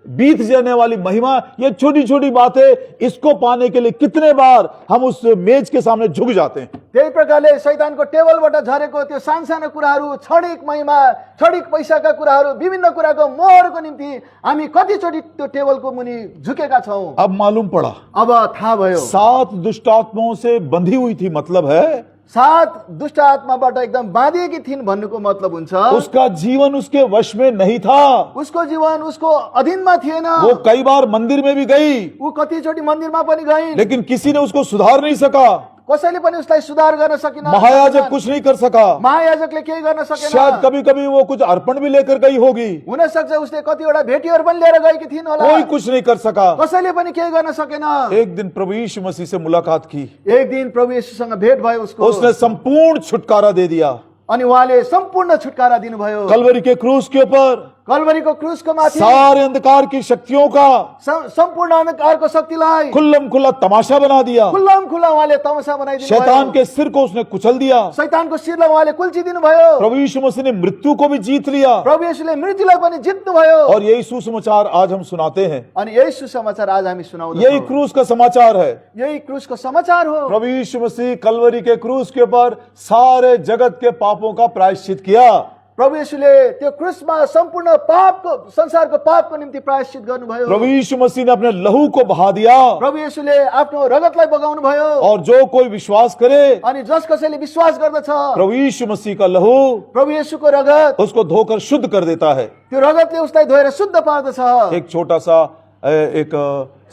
बीत जाने वाली महिमा, ये छोटी छोटी बातें, इसको पाने के लिए कितने बार हम उस मेज के सामने झुक जाते हैं। त्यही प्रकारले शैतानको टेबलबाट झरेको त्यो सानसानो कुराहरू, क्षणिक महिमा, क्षणिक पैसाका कुराहरू, विभिन्न कुराको मोहरको निम्ति हामी कतिचोटि त्यो टेबलको मुनि झुकेका छौं। अब मालूम पड़ा, अब थाहा भयो 7 दुष्ट आत्माओं से बंधी हुई थी, मतलब है 7 दुष्ट आत्माबाट एकदम बाँधिएकी थिइन् भन्नुको मतलब हुन्छ उसका जीवन उसके वश में नहीं था। उसको जीवन उसको अधीनमा थिएन। वो कई बार मंदिर में भी गई, ऊ कतिचोटि मन्दिरमा पनि गइन्, लेकिन किसी ने उसको सुधार नहीं सका। कसैले पनि उसलाई सुधार गर्न सकिन। महायाजक कुछ नहीं कर सका। महायाजकले केही गर्न सकेन। शायद कभी कभी वो कुछ अर्पण भी लेकर गई होगी, हुन सक्छ उसले कतिवटा भेटीहरू पनि लिएर गएकी थिइन् होला। कोई कुछ नहीं कर सका। कसैले पनि केही गर्न सकेन। एक दिन प्रभु यीशु मसीह से मुलाकात की, एक दिन प्रभु येशूसँग भेट भयो उसको। उसने संपूर्ण छुटकारा दे दिया। अनि उहाँले सम्पूर्ण छुटकारा दिनुभयो। कलवरी के क्रूस के ऊपर कलवरीको क्रुसको माथि सारे अंधकार की शक्तियों का सम्पूर्ण अंधकारको शक्तिलाई खुल्लम खुल्ला तमाशा बना दिया। खुल्लम खुल्ला उहाँले तमासा बनाइदिनु भयो। शैतान के सिर को उसने कुचल दिया। शैतानको शिरलाई उहाँले कुल्चिदिनु भयो। प्रभु यीशु मसीह ने मृत्यु को भी जीत लिया। प्रभु येशूले मृत्युलाई पनि जित्नु भयो। और यही सुसमाचार आज हम सुनाते हैं। अनि यही सुसमाचार आज हामी सुनाउँछौं। यही क्रूस का समाचार है। यही क्रुसको समाचार हो। प्रभु यीशु मसीह कलवरी के क्रूस के ऊपर सारे जगत के पापों का प्रायश्चित किया। प्रभु येशूले त्यो क्रुसमा सम्पूर्ण पापको संसारको पापको निम्ति प्रायश्चित गर्नुभयो। प्रभु यीशु मसीह ने अपने लहू को बहा दिया। प्रभु येशूले आफ्नो रगतलाई बगाउनु भयो। और जो कोई विश्वास करे, अनि जस कसैले विश्वास गर्दछ, प्रभु यीशु मसीह का लहू प्रभु येशूको रगत उसको धोकर शुद्ध कर देता है। त्यो रगतले उसलाई धोएर शुद्ध पार्दछ। एक छोटा सा एक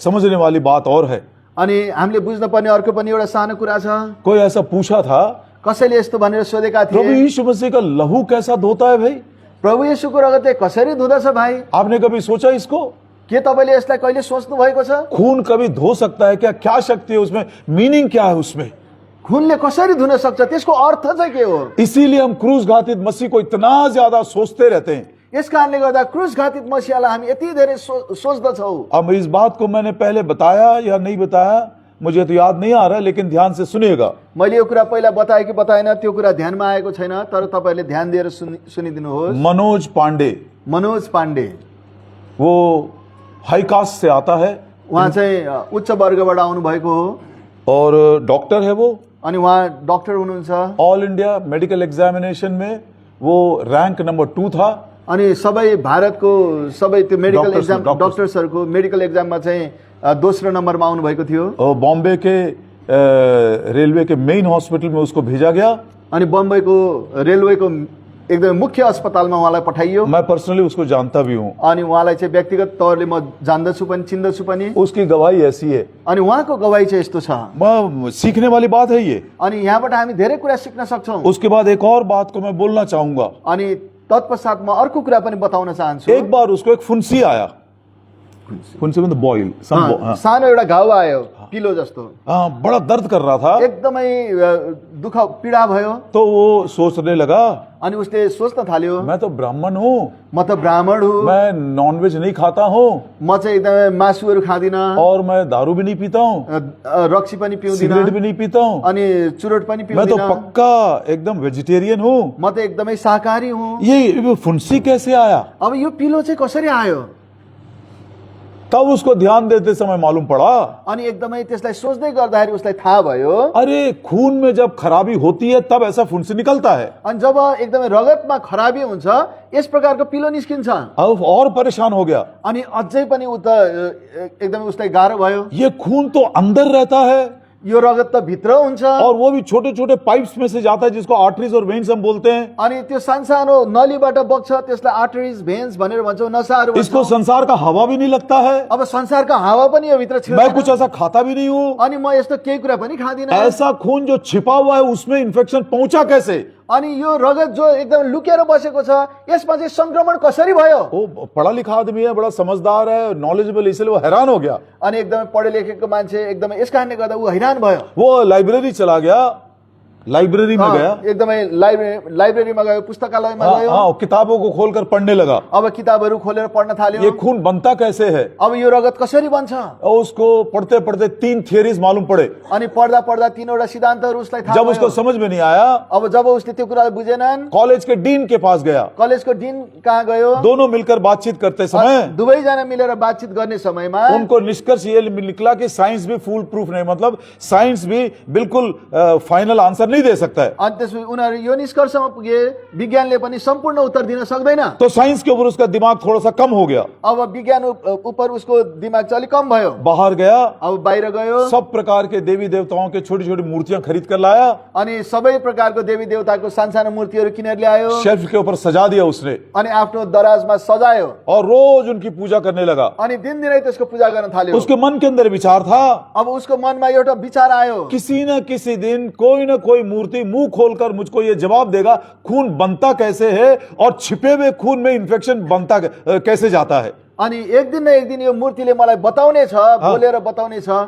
समझने वाली बात और है। अनि हामीले बुझ्न पर्ने अर्को पनि एउटा सानो कुरा छ। कोई ऐसा पूछा था, कसैले यस्तो भनेर सोधेका प्रभु थिए, यीशु मसीह का लहू कैसा धोता है भाई? प्रभु येशूको रगतले कसरी धुँदछ भाइ? आपने कभी सोचा इसको? के तपाईले यसलाई कहिले सोच्नु भएको छ? खून कभी धो सकता है क्या? क्या शक्ति है उसमें? मीनिंग क्या है उसमें? खुनले कसरी धुन सक्छ? त्यसको अर्थ चाहिँ के हो? इसीलिए हम क्रूस घातित मसीह को इतना ज्यादा सोचते रहते हैं। यस कारणले गर्दा क्रुस घातित मसीहलाई हामी यति धेरै सोच्दछौँ। अब इस बात को मैंने पहले बताया या नहीं बताया मुझे तो याद नहीं आ रहा, लेकिन ध्यान से सुनिएगा। मैले यो कुरा पहिला बताए कि बताएन त्यो कुरा ध्यानमा आएको छैन, तर तपाईहरुले ध्यान दिएर सुनिदिनुहोस्। मनोज पांडे, मनोज पाण्डे वो हाई कास्ट से आता है। उहाँ चाहिँ उच्च वर्गबाट आउनु भएको हो और डॉक्टर है वो। अनि उहाँ डाक्टर हुनुहुन्छ। ऑल इंडिया मेडिकल एग्जामिनेशन में वो रैंक नंबर 2 था। अनि सबै भारतको सबै त्यो मेडिकल डॉक्टर्स- एक्जाम डॉक्टर्सहरुको मेडिकल एक्जाममा चाहिँ दोस्रो नम्बरमा आउनु भएको थियो। और बॉम्बे के रेलवे के मेन हॉस्पिटल में उसको भेजा गया। अनि बम्बईको रेलवेको एकदम मुख्य अस्पतालमा उहाँलाई पठाइयो। मैं पर्सनली उसको जानता भी हूँ। अनि उहाँलाई चाहिँ व्यक्तिगत तौरले म जान्दछु पनि चिन्दछु पनि। उसकी गवाही ऐसी है, अनि उहाँको गवाही चाहिँ यस्तो छ। सीखने वाली बात है ये। अनि यहाँबाट हामी धेरै कुरा सिक्न सक्छौं। उसके बाद एक और बात को मैं बोलना चाहूंगा। अनि तत्पश्चात म अर्को कुरा पनि बताउन चाहन्छु। एक बार उसको एक फुंसी आया। फुंसी मतलब बॉइल, सानो एउटा घाउ आयो, पिलो जस्तो। बड़ा दर्द कर रहा था, एकदमै दुख पीडा भयो। तो वो सोचने लगा, अनि उसले सोच्न थाल्यो, मैं तो ब्राह्मण हूँ, म त ब्राह्मण हुँ, मैं नॉनवेज नहीं खाता हूँ, म चाहिँ एकदमै मासुहरू खादिन, और मैं दारू भी नहीं पीता हूँ, रक्सी पनि पिउँदिन, सिगरेट भी नहीं पीता हूँ, अनि चुरोट पनि मैं तो पिउँदिन, पक्का एकदम वेजिटेरियन हूँ। म त एकदमै शाकाहारी हुँ। ये फुंसी कैसे आया? अब यो पिलो चाहिँ कसरी आयो? तब उसको ध्यान देते समय मालूम पड़ा, अनि एकदमै त्यसलाई सोच्दै गर्दाखेरि उसलाई थाहा भयो। अरे खून में जब खराबी होती है तब ऐसा फुंसी निकलता है। अनि जब एकदमै रगतमा खराबी हुन्छ यस प्रकारको पिलो निस्किन्छ। अब और परेशान हो गया, अनि अझै पनि उ त एकदमै उसलाई गाह्रो भयो। ये खून तो अंदर रहता है यो रगत त भित्र हुन्छ और वो भी छोटे छोटे पाइप्स में से जाता है जिसको आर्टरीज और वेन्स हम बोलते हैं। अनि त्यो सानसानो नलीबाट बग्छ त्यसलाई आर्टरीज भेन्स भनेर भन्छौँ, नसाहरू इसको भन्छौँ। संसार का हवा भी नहीं लगता है, अब संसारको हावा पनि यो भित्र मैं छिर्दैन कुछ ऐसा खाता भी नहीं हूँ। अनि म यस्तो केही कुरा पनि खाँदिन। ऐसा खून जो छिपा हुआ है उसमें इन्फेक्शन पहुंचा कैसे? अनि यो रगत जो एकदम लुकेर बसेको छ यसमा चाहिँ संक्रमण कसरी भयो? वो पढ़ा लिखा आदमी है, बड़ा समझदार है, नॉलेजेबल, इसलिए वो हैरान हो गया। अनि एकदमै पढे लेखेको मान्छे एकदमै यस कारणले गर्दा ऊ हैरान भयो। वो लाइब्रेरी चला गया, लाइब्रेरी में गया, एकदमै लाइब्रेरीमा गयो, पुस्तकालयमा हाँ, गयो। हाँ, किताबों को खोलकर पढ़ने लगा। अब किताबहरू खोलेर पढ्न थाल्यो। ये खून बनता कैसे है? अब यो रगत कसरी बन्छ? और उसको पढ़ते पढ़ते 3 थियरीज मालूम पड़े। अनि पढ्दा पढ्दा तीनवटा सिद्धान्तहरू उसलाई थाहा जब उसको भयो। समझ में नहीं आया, अब जब उसले त्यो कुरा बुझेनन् कॉलेज के डीन के पास गया। कलेजको डिन कहाँ गयो? दोनों मिलकर बातचीत करते समय दुवैजना मिलेर बातचित गर्ने समयमा उनको निष्कर्ष ये निकला कि साइंस भी फुल प्रूफ नहीं, मतलब साइंस भी बिल्कुल फाइनल आंसर नहीं दे सकता है। अनि त्यसपछि उनीहरू यो निष्कर्षमा पुगे विज्ञानले पनि सम्पूर्ण उत्तर दिन सक्दैन। तो साइंस के ऊपर उसका दिमाग थोड़ा सा कम हो गया। अब विज्ञान ऊपर उसको दिमाग चाहिँ अलिक कम भयो। बाहर गया, अब बाहिर गयो सब प्रकार के देवी देवताओं के छोटी छोटी मूर्तियां खरीद कर लाया, अनि सबै प्रकारको देवी देवताको सानसानो मूर्तिहरू किनेर ल्यायो शेल्फ के ऊपर सजा दिया उसने अनि आफ्नो दराजमा सजायो और रोज उनकी पूजा करने लगा। अनि दिनदिनै त्यसको पूजा गर्न थाल्यो। उसके मन के अंदर विचार था, अब उसको मनमा एउटा विचार आयो, किसी न किसी दिन कोई न कोई मूर्ति मुंह खोलकर मुझको ये जवाब देगा खून बनता कैसे है और छिपे हुए खून में इन्फेक्शन बनता कैसे जाता है। अनि एक दिन न एक दिन यो मूर्तिले मलाई बताउने छ, बोलेर बताउने छ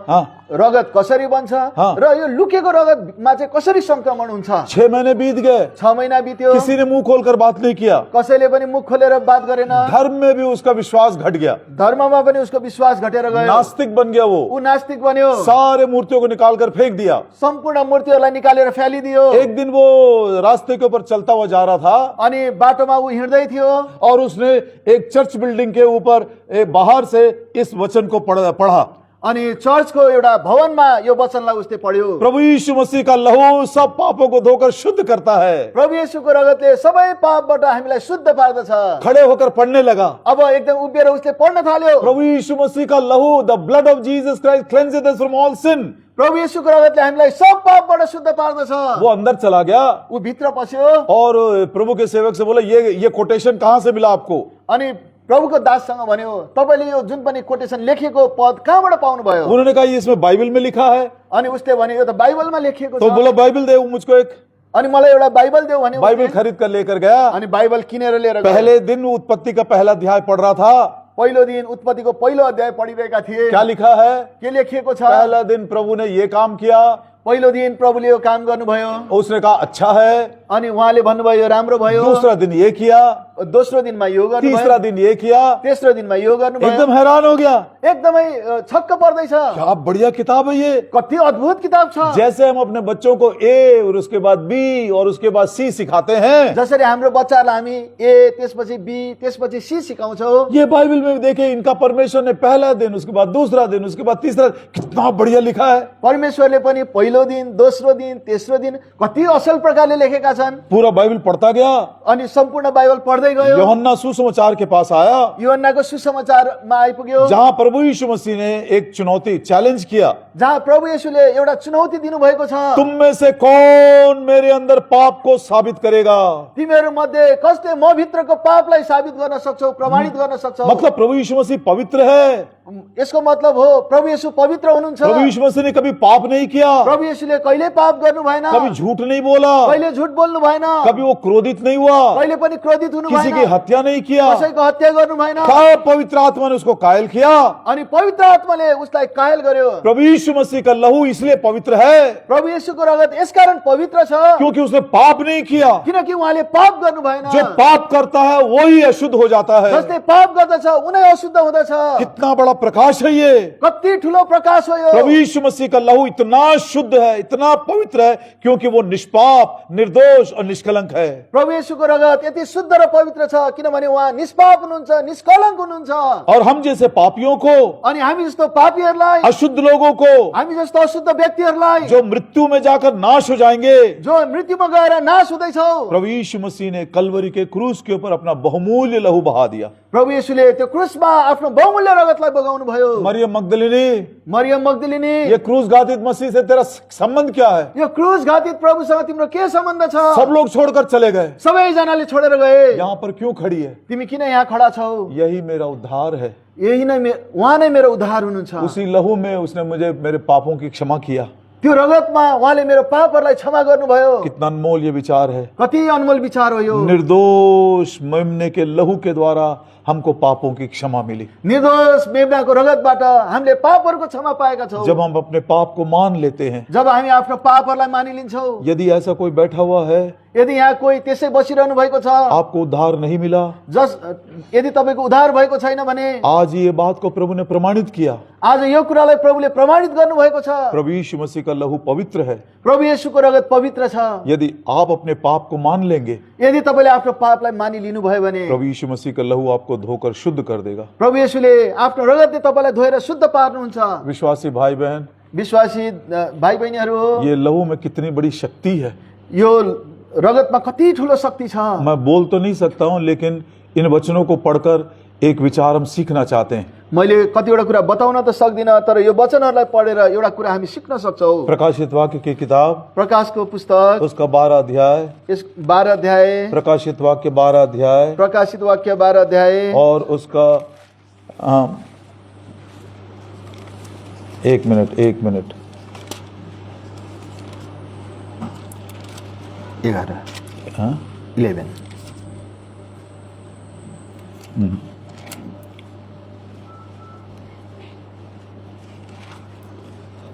रगत कसरी बन्छ र यो लुकेको रगतमा चाहिँ कसरी संक्रमण हुन्छ। 6 महीने बीत गए, 6 महिना बित्यो, किसी ने मुंह खोलकर बात नहीं किया। कसैले पनि मुख खोलेर बात गरेन। धर्म में भी उसका विश्वास घट गया, धर्ममा पनि उसको विश्वास घटेर गयो, नास्तिक बन गया। वो ऊ नास्तिक बन्यो, सारे मूर्तियों को निकालकर फेंक दिया। सम्पूर्ण मूर्तिहरूलाई निकालेर फ्यालिदियो। एक दिन वो रास्ते के ऊपर चलता हुआ जा रहा था अनि बाटोमा ऊ हिँड्दै थियो और उसने एक चर्च बिल्डिंग के ऊपर बाहर से इस वचन को पढ़ा, अनि चर्चको एउटा भवनमा यो वचनलाई उसले पढ्यो, प्रभु यीशु मसीह का लहू सब पापों को धोकर शुद्ध करता है। प्रभु येशूको रगतले सबै पापबाट हामीलाई शुद्ध पार्दछ। खड़े होकर पढ़ने लगा, अब एकदम उभिएर उसले पढ्न थाल्यो, प्रभु यीशु मसीह का लहू, the blood of Jesus Christ cleanses us from all sin. प्रभु येशूको रगतले हामीलाई सब पापबाट शुद्ध पार्दछ। वो अंदर चला गया ऊ भित्र पस्यो और प्रभु के सेवक से बोला, ये कोटेशन कहां से मिला आपको? अनि प्रभुको दाससँग भन्यो, तपाईले यो जुन पनि कोटेसन लेखेको पद कहाँबाट पाउनु भयो? उन्होंने कहा ये इसमें बाइबल में लिखा है। अनि उसले भन्यो यो त बाइबलमा लेखिएको तो छ। बोला बाइबल दे मुझको एक। अनि मलाई एउटा बाइबल देऊ भन्यो। बाइबल खरीद कर लेकर गया। अनि बाइबल किनेर लिएर गयो। पहले दिन उत्पत्ति का पहला अध्याय पढ़ रहा था। पहिलो दिन उत्पत्तिको पहिलो अध्याय पढिरहेका थिए। क्या लिखा है? के लेखिएको छ? पहला दिन प्रभु ने ये काम किया। पहिलो दिन प्रभुले यो काम गर्नुभयो। उसने कहा अच्छा है। अनि उहाँले भन्नुभयो यो राम्रो भयो। दूसरा दिन ये किया, दोस्रो दिनमा यो गर्नुभयो, तीसरा दिन ये किया, तेस्रो दिनमा यो गर्नुभयो। एकदम हैरान हो गया। एकदमै छक्क पर्दैछ। क्या बढ़िया किताब है ये, कति अद्भुत किताब छ। जैसे हम अपने बच्चों को ए और उसके बाद बी और उसके बाद सी सिखाते हैं, जसरी हाम्रो बच्चाहरूलाई हामी ए त्यसपछि बी त्यसपछि सी सिकाउँछौं। ये बाइबल में देखे इनका परमेश्वर ने पहला दिन, उसके बाद दूसरा दिन, उसके बाद तीसरा, कितना बढ़िया लिखा है। परमेश्वरले पनि पहिलो दिन, दोस्रो दिन, तेस्रो दिन कति असल प्रकारले लेखेका छन्। पूरा बाइबल पढ़ता गया। अनि सम्पूर्ण बाइबल पढ्दै गयो। यूहन्ना सुसमाचार के पास आया, यूहन्नाको सुसमाचारमा आइपुग्यो, जहां प्रभु यीशु मसीह ने एक चुनौती चैलेंज किया। जहाँ प्रभु येशूले एउटा चुनौती दिनु भएको छ। तुम में से कौन मेरे अंदर पाप को साबित करेगा? तिमीहरू मध्ये कसले म भित्रको पापलाई साबित गर्न सक्छौ, प्रमाणित गर्न सक्छौ? मतलब प्रभु यीशु मसीह पवित्र है। यसको मतलब हो प्रभु येशू पवित्र हुनुहुन्छ। प्रभु यीशु मसीह ने कभी पाप नहीं किया, प्रभु येशूले कहिले पाप गर्नु भएन, कभी झूठ नहीं बोला, कहिले झुट बोल्नु भएन, कभी वो क्रोधित नहीं हुआ, कहिले पनि क्रोधित हुनु किसी की भएन, हत्या नहीं किया। कसैको हत्या गर्नु भएन। क्या पवित्र आत्मा ने उसको कायल किया? अनि पवित्र आत्माले उसलाई कायल गर्यो। प्रभु यीशु मसीह का लहू इसलिए पवित्र है प्रभु येशूको रगत यसकारण पवित्र छ क्योंकि उसने पाप नहीं किया। किनकि उहाँले पाप गर्नु भएन। जो पाप करता है वही अशुद्ध हो जाता है। जसले पाप गर्दछ उनै अशुद्ध हुँदछ। कितना बड़ा प्रकाश है ये। कति ठुलो प्रकाश हो यो। प्रभु यीशु मसीह का लहू इतना शुद्ध है, इतना पवित्र है, क्योंकि वो निष्पाप, निर्दोष और निष्कलंक है। प्रभु येशूको रगत यति शुद्ध र पवित्र छ किनभने उहाँ निष्पाप हुनुहुन्छ, निष्कलङ्क हुनुहुन्छ। और हम जैसे पापियों को, अनि हामी जस्तो पापीहरूलाई, अशुद्ध लोगों को, हामी जस्तो अशुद्ध व्यक्तिहरूलाई जो मृत्यु में जाकर नाश हो जाएंगे, जो मृत्युमा गएर नाश हुँदैछौ, प्रभु यीशु मसीह ने कलवरी के क्रूस के ऊपर अपना बहुमूल्य लहू बहा दिया। प्रभु येशूले त्यो क्रुसमा आफ्नो बहुमूल्य रगतलाई बगाउनु भयो। मरियम मगदलिनी, मरियम मग्दलिनी, ये क्रूस घातित मसीह से तेरा संबंध क्या है? यो क्रुस घातित प्रभुसँग तिम्रो के सम्बन्ध छ? सब लोग छोड़कर चले गए, सबैजनाले छोडेर गए, यहाँ पर क्यों खड़ी है? तिमी किन यहाँ खडा छौ? यही मेरा उद्धार है। यही नै उहाँ नै मेरो उद्धार हुनुहुन्छ। उसी लहू में उसने मुझे मेरे पापों की क्षमा किया। त्यो रगतमा उहाँले मेरो पापहरूलाई क्षमा गर्नुभयो। कितना अनमोल ये विचार है। कति अनमोल विचार हो यो। निर्दोष मेमने के लहू के द्वारा हमको पापों की क्षमा मिली। निर्दोष मेमनाको रगतबाट हामीले पापहरूको क्षमा पाएका छौँ। जब हम अपने पाप को मान लेते हैं, जब हामी आफ्नो पापहरूलाई मानिलिन्छौँ। यदि ऐसा कोई बैठा हुआ है, यदि यहाँ कोही त्यसै बसिरहनु भएको छ, आपको उद्धार नहीं मिला, यदि तपाईँको उद्धार भएको छैन भने आज ये बात को प्रभु ने प्रमाणित किया। आज यो कुरालाई प्रभुले प्रमाणित गर्नुभएको छ। प्रभु यीशु मसीह का लहू पवित्र है। प्रभु येशूको रगत पवित्र छ। यदि आप अपने पाप को मान लेंगे, यदि तपाईँले आफ्नो पापलाई मानिलिनु भयो भने प्रभु यीशु मसीह का लहू आपको धोकर शुद्ध कर देगा। प्रभु येशूले आफ्नो रगतले तपाईँलाई धोएर शुद्ध पार्नुहुन्छ। विश्वासी भाई बहन, विश्वासी भाइ बहिनीहरू, ये लहू में कितनी बड़ी शक्ति है। यो रगतमा कति ठुलो शक्ति छ। मैं बोल तो नहीं सकता हूं, लेकिन इन वचनों को पढ़कर एक विचार हम सीखना चाहते हैं। मैले कतिवटा कुरा बताउन त सक्दिन, तर यो वचनहरूलाई पढेर एउटा कुरा हामी सिक्न सक्छौँ। प्रकाशित वाक्य की किताब, प्रकाशको पुस्तक, उसका 12 अध्याय, यस 12 अध्याय, प्रकाशित वाक्य 12 अध्याय, प्रकाशित वाक्य 12 अध्याय, और उसका 1 मिनट 11 11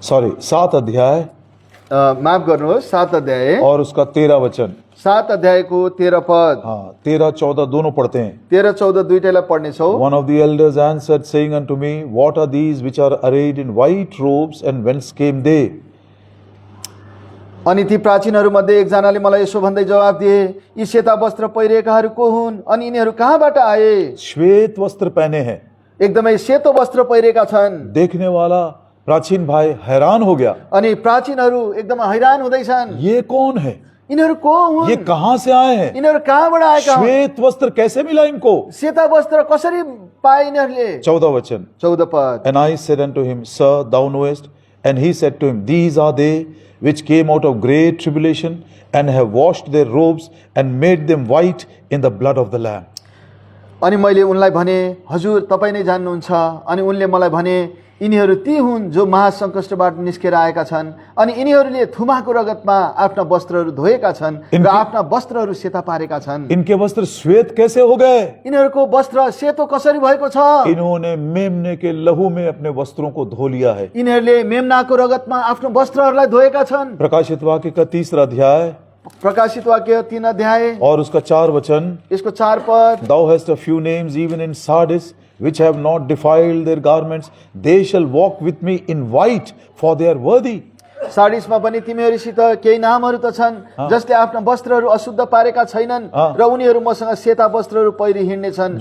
सॉरी 7 अध्याय, माफ गर्नुहोस्, 7 अध्याय और उसका 13 वचन। 7 अध्यायको 13 पद, 13 14 दोनों पढ़ते हैं। 13 14 दुईटैलाई पढ्नेछौँ। One of the elders answered, saying unto me, What are these which are arrayed in white robes, and whence came they? अनि ती प्राचीनहरूमध्ये एकजनाले मलाई यसो भन्दै जवाब दिए, यी सेता वस्त्र पहिरेकाहरू को हुन् अनि यिनीहरू कहाँबाट आए? श्वेत वस्त्र पहने हैं। एकदमै सेतो वस्त्र पहिरेका छन्। देखने वाला प्राचीन भाई हैरान हो गया। अनि प्राचीनहरू एकदम हैरान हुँदैछन्, ये कौन है? यिनीहरू को हुन्? ये कहाँ से आए हैं? यिनीहरू कहाँबाट आएका हुन्? श्वेत वस्त्र कैसे मिला इनको? सेता वस्त्र कसरी पाए यिनीहरूले? 14 वचन। 14 पद, And I said unto him, Sir, thou knowest. And he said to him, These are they which came out of great tribulation, and have washed their robes and made them white in the blood of the Lamb. अनि मैले उनलाई भने, हजुर तपाईँ नै जान्नुहुन्छ। अनि उनले मलाई भने, यिनीहरू ती हुन् जो महासङ्कष्टबाट निस्केर आएका छन्, अनि यिनीहरूले थुमाको रगतमा आफ्ना वस्त्रहरू धोएका छन् र आफ्ना वस्त्रहरू सेता पारेका छन्। इनके वस्त्र श्वेत कैसे हो गए? यिनीहरूको वस्त्र सेतो कसरी भएको छ? इन्होंने मेमने के लहू में अपने वस्त्रों को धो लिया है। यिनीहरूले मेमनाको रगतमा आफ्नो वस्त्रहरूलाई धोएका छन्। प्रकाशित वाक्य का 3 अध्याय, प्रकाशित वाक्य 3 अध्याय, और उसका 4 वचन। यसको 4 पद, Thou hast a few names even in Sardis, which have not defiled their garments. They shall walk with me in white, for they are worthy. सार्डिसमा पनि तिमीहरूसित केही नामहरू त छन् जसले आफ्ना वस्त्रहरू अशुद्ध पारेका छैनन् र उनीहरू मसँग सेता वस्त्रहरू पहिरी हिँड्ने छन्,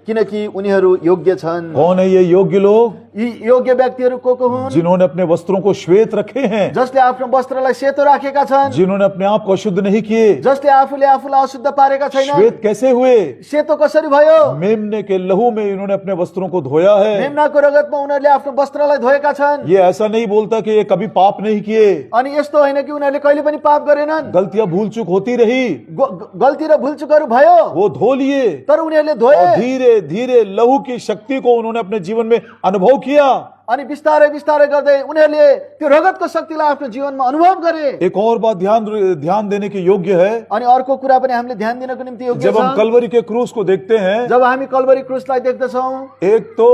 किनकि उनीहरू योग्य छन्। कौन है ये योग्य लोग? यी योग्य व्यक्तिहरू को हुन्? जिन्होंने अपने वस्त्रों को श्वेत रखे हैं, जसले आफ्नो वस्त्रलाई सेतो राखेका छन्, जिन्होंने अपने आप को अशुद्ध नहीं किए। जसले आफूले आफूलाई अशुद्ध पारेका छैनन्। श्वेत कैसे हुए? सेतो कसरी भयो? मेमने के लहू में इन्होंने अपने वस्त्रों को धोया है। मेमनाको रगतमा उनीहरूले आफ्नो वस्त्रलाई धोएका छन्। ये ऐसा नहीं बोलता कि ये कभी पाप नहीं किए। अनि यस्तो होइन कि उनीहरूले कहिले पनि पाप गरेनन्। गलतियां भूल चूक होती रही, गल्ती र भुलचुकहरू भयो, वो धो लिए, तर उनीहरूले धोए। और धीरे धीरे लहू की शक्ति को उन्होंने अपने जीवन में अनुभव किया। अनि बिस्तारै बिस्तारै गर्दै उनीहरूले त्यो रगतको शक्तिलाई आफ्नो जीवनमा अनुभव गरे। एक और बात ध्यान देने की योग्य है। अनि अर्को कुरा पनि हामीले ध्यान दिनको निम्ति योग्य छ। जब हम कलवरी के क्रूस को देखते हैं, जब हामी कलवरी क्रूसलाई देख्दछौँ, एक तो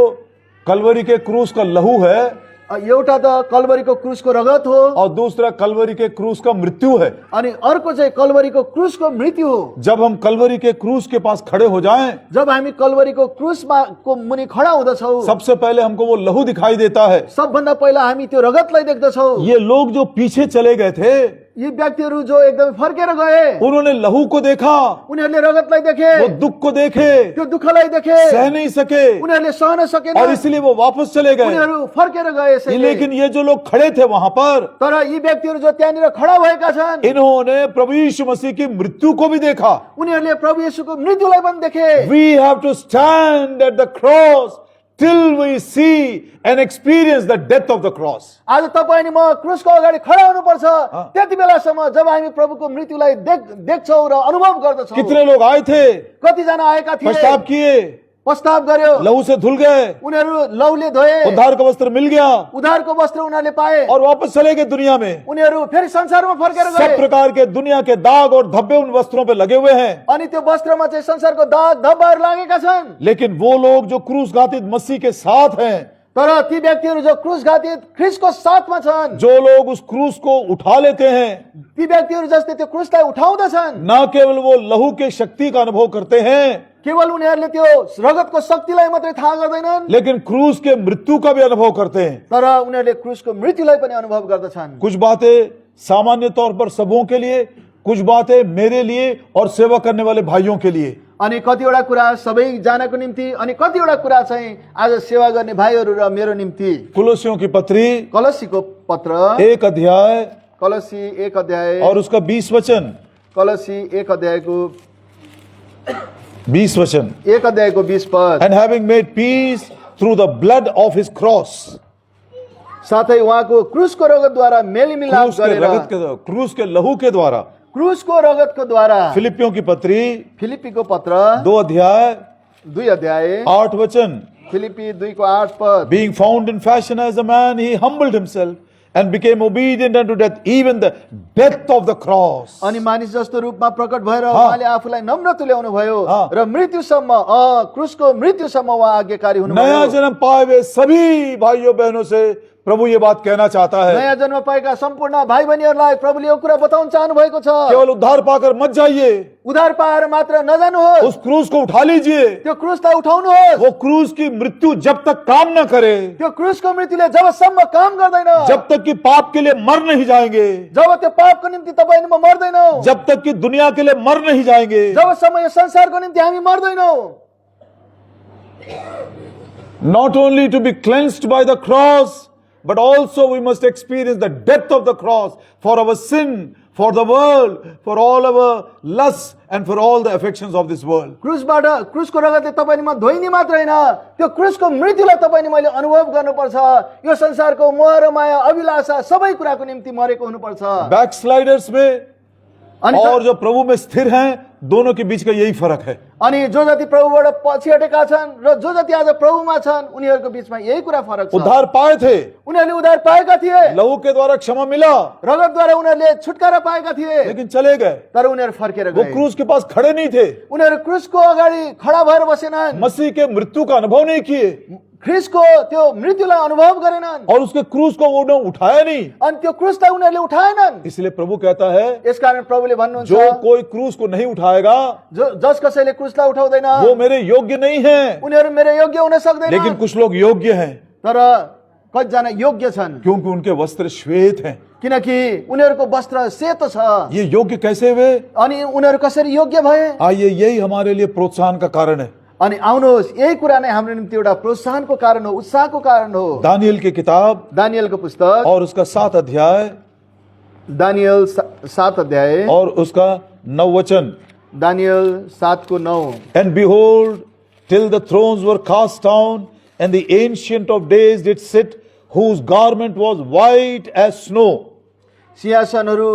कलवरी के क्रूस का लहू है, एउटा त कल्वरीको क्रुसको रगत हो और दूसरा कलवरी के क्रूस का मृत्यु है। अनि अर्को चाहिँ कल्वरीको क्रुसको मृत्यु हो। जब हम कलवरी के क्रूस के पास खड़े हो जाएं, जब हामी कल्वरीको क्रुसमा को मुनि खडा हुँदछौँ, सबसे पहले हमको वो लहू दिखाई देता है। सबभन्दा पहिला हामी त्यो रगतलाई देख्दछौँ। ये लोग जो पीछे चले गए थे, यी व्यक्तिहरू जो एकदमै फर्केर गए, उन्होंने लहू को देखा, उनीहरूले रगतलाई देखे, वो दुख को देखे, त्यो दुःखलाई देखे, सह नहीं सके उनीहरूले सहन सकेन, और इसलिए वो वापस चले गए। उनीहरू फर्केर गए यसैले। लेकिन ये जो लोग खड़े थे वहां पर, तर यी व्यक्तिहरू जो त्यहाँनिर खडा भएका छन्, इन्होंने प्रभु यीशु मसीह की मृत्यु को भी देखा। उनीहरूले प्रभु येशूको मृत्युलाई पनि देखे। We have to stand at the cross till we see and experience the death of the cross. आज तपाईँ अनि म क्रुसको अगाडि खडा हुनुपर्छ। त्यति बेलासम्म जब हामी प्रभुको मृत्युलाई देख्छौँ र अनुभव गर्दछौँ। कितने लोग आए थे, कतिजना आएका थिए, पश्चाताप किए, पश्चाताप गर्यो, लहू से धुल गए, उनीहरू लौले धोए, उद्धार का वस्त्र मिल गया उद्धारको वस्त्र उनीहरूले पाए, और वापस चले गए दुनिया में। उनीहरू फेरि संसारमा फर्केर सब गए। प्रकार के दुनिया के दाग और धब्बे उन वस्त्रों पे लगे हुए हैं। अनि त्यो वस्त्रमा चाहिँ संसारको दाग धब्बाहरू लागेका छन्। लेकिन वो लोग जो क्रूस घातित मसीह के साथ हैं, तर ती व्यक्तिहरू जो क्रुसघाती ख्रीष्टको साथमा छन्, जो लोग उस क्रूस को उठा लेते हैं, ती व्यक्तिहरू जसले त्यो क्रुसलाई उठाउँदछन्, न केवल वो लहू के शक्ति का अनुभव करते हैं, केवल उनीहरूले त्यो रगतको शक्तिलाई मात्रै थाहा गर्दैनन्, लेकिन क्रूस के मृत्यु का भी अनुभव करते हैं। तर उनीहरूले क्रुसको मृत्युलाई पनि अनुभव गर्दछन्। कुछ बातें सामान्य तौर पर सबों के लिए, कुछ बातें मेरे लिए और सेवा करने वाले भाइयों के लिए। अनि कतिवटा कुरा सबैजनाको निम्ति, अनि कतिवटा कुरा चाहिँ आज सेवा गर्ने भाइहरू र मेरो निम्ति। कुलोसियों की पत्री कलसीको पत्र 1 अध्याय कलसी 1 अध्याय और उसका 20 वचन, कलसी 1 अध्यायको 20 वचन। 1 अध्यायको 20 पद। And having made peace through the blood of his cross, साथै उहाँको क्रुसको रगतद्वारा मेलमिलाप गरेर, क्रूस के लहू के द्वारा। क्रुसको रगतको द्वारा। फिलिपियों की पत्री फिलिपीको पत्र 2 अध्याय 2 अध्याय 8 वचन। फिलिपी 2 को 8 पद। Being found in fashion as a man, he humbled himself and became obedient unto death, even the death of the cross. अनि मानिस जस्तो रूपमा प्रकट भएर उहाँले आफूलाई नम्र तुल्याउनु भयो र मृत्युसम्म क्रुसको मृत्युसम्म उहाँ आज्ञाकारी हुनुभयो। नया जन्म पाए हुए सभी भाइयों बहनों से प्रभु ये बात कहना चाहता है, नयाँ जन्म पाएका सम्पूर्ण भाइ बहिनीहरूलाई प्रभुले यो कुरा बताउन चाहनु भएको छ। केवल उद्धार पाकर मत जाइए, उद्धार पाएर मात्र नजानुहोस्, उस क्रूस को उठा लीजिए। त्यो क्रुसलाई उठाउनुहोस्। वो क्रूस की मृत्यु जब तक काम न करे, त्यो क्रुसको मृत्युले जबसम्म काम गर्दैन, जब तक कि पाप के लिए मर नहीं जाएंगे, जब त्यो पापको निम्ति तपाईँ म मर्दैनौ, जब तक कि दुनिया के लिए मर नहीं जाएंगे, जबसम्म यो संसारको निम्ति हामी मर्दैनौ। not only to be cleansed by the cross, but also we must experience the death of the cross for our sin, for the world, for all our lusts and for all the affections of this world. क्रुसबाट क्रुसको रगतले तपाईँ म धोइने मात्र हैन, त्यो क्रुसको मृत्युलाई तपाईँ मैले अनुभव गर्नुपर्छ। यो संसारको मोह र माया अभिलाषा सबै कुराको निम्ति मरेको हुनुपर्छ। Backsliders में और जो प्रभु में स्थिर हैं, दोनों के बीच का यही फर्क है। अनि जो जति प्रभुबाट पछि हटेका छन् र जो जति आज प्रभुमा छन्, उनीहरूको बीचमा यही कुरा फरक छ। उद्धार पाए थे, उनीहरूले उद्धार पाएका थिए, लहू के द्वारा क्षमा मिला, रगतद्वारा उनीहरूले छुटकारा पाएका थिए, लेकिन चले गए। तर उनीहरू फर्केर वो गए। क्रूस के पास खड़े नहीं थे, उनीहरू क्रुसको अगाडि खडा भएर बसेनन्, मसीह के मृत्यु का अनुभव नहीं किए ख्रीष्टको त्यो मृत्युलाई अनुभव गरेनन्, और उसके क्रूस को उन्होंने उठाया नहीं। अनि त्यो क्रुसलाई उनीहरूले उठाएनन्। इसलिए प्रभु कहता है, यसकारण प्रभुले भन्नुहुन्छ, जो कोई क्रूस को नहीं उठाएगा, जस कसैले क्रुसलाई उठाउँदैन, वो मेरे योग्य नहीं है। उनीहरू मेरो योग्य हुन सक्दैन। लेकिन कुछ लोग योग्य हैं, तर कतिजना योग्य छन्, क्योंकि उनके वस्त्र श्वेत हैं। किनकि उनीहरूको वस्त्र सेतो छ। ये योग्य कैसे हुए? अनि उनीहरू कसरी योग्य भए? आइए, यही हमारे लिए प्रोत्साहन का कारण है। अनि आउनुहोस्, यही कुरा नै हाम्रो निम्ति एउटा प्रोत्साहनको कारण हो, उत्साहको कारण हो। दानियल की किताब दानियलको पुस्तक और उसका 7 अध्याय दानियल 7 अध्याय और उसका 9 वचन। दानियल 7 को 9। And behold, till the thrones were cast down, and the ancient of days did sit, whose garment was white as snow. सिंहासनहरू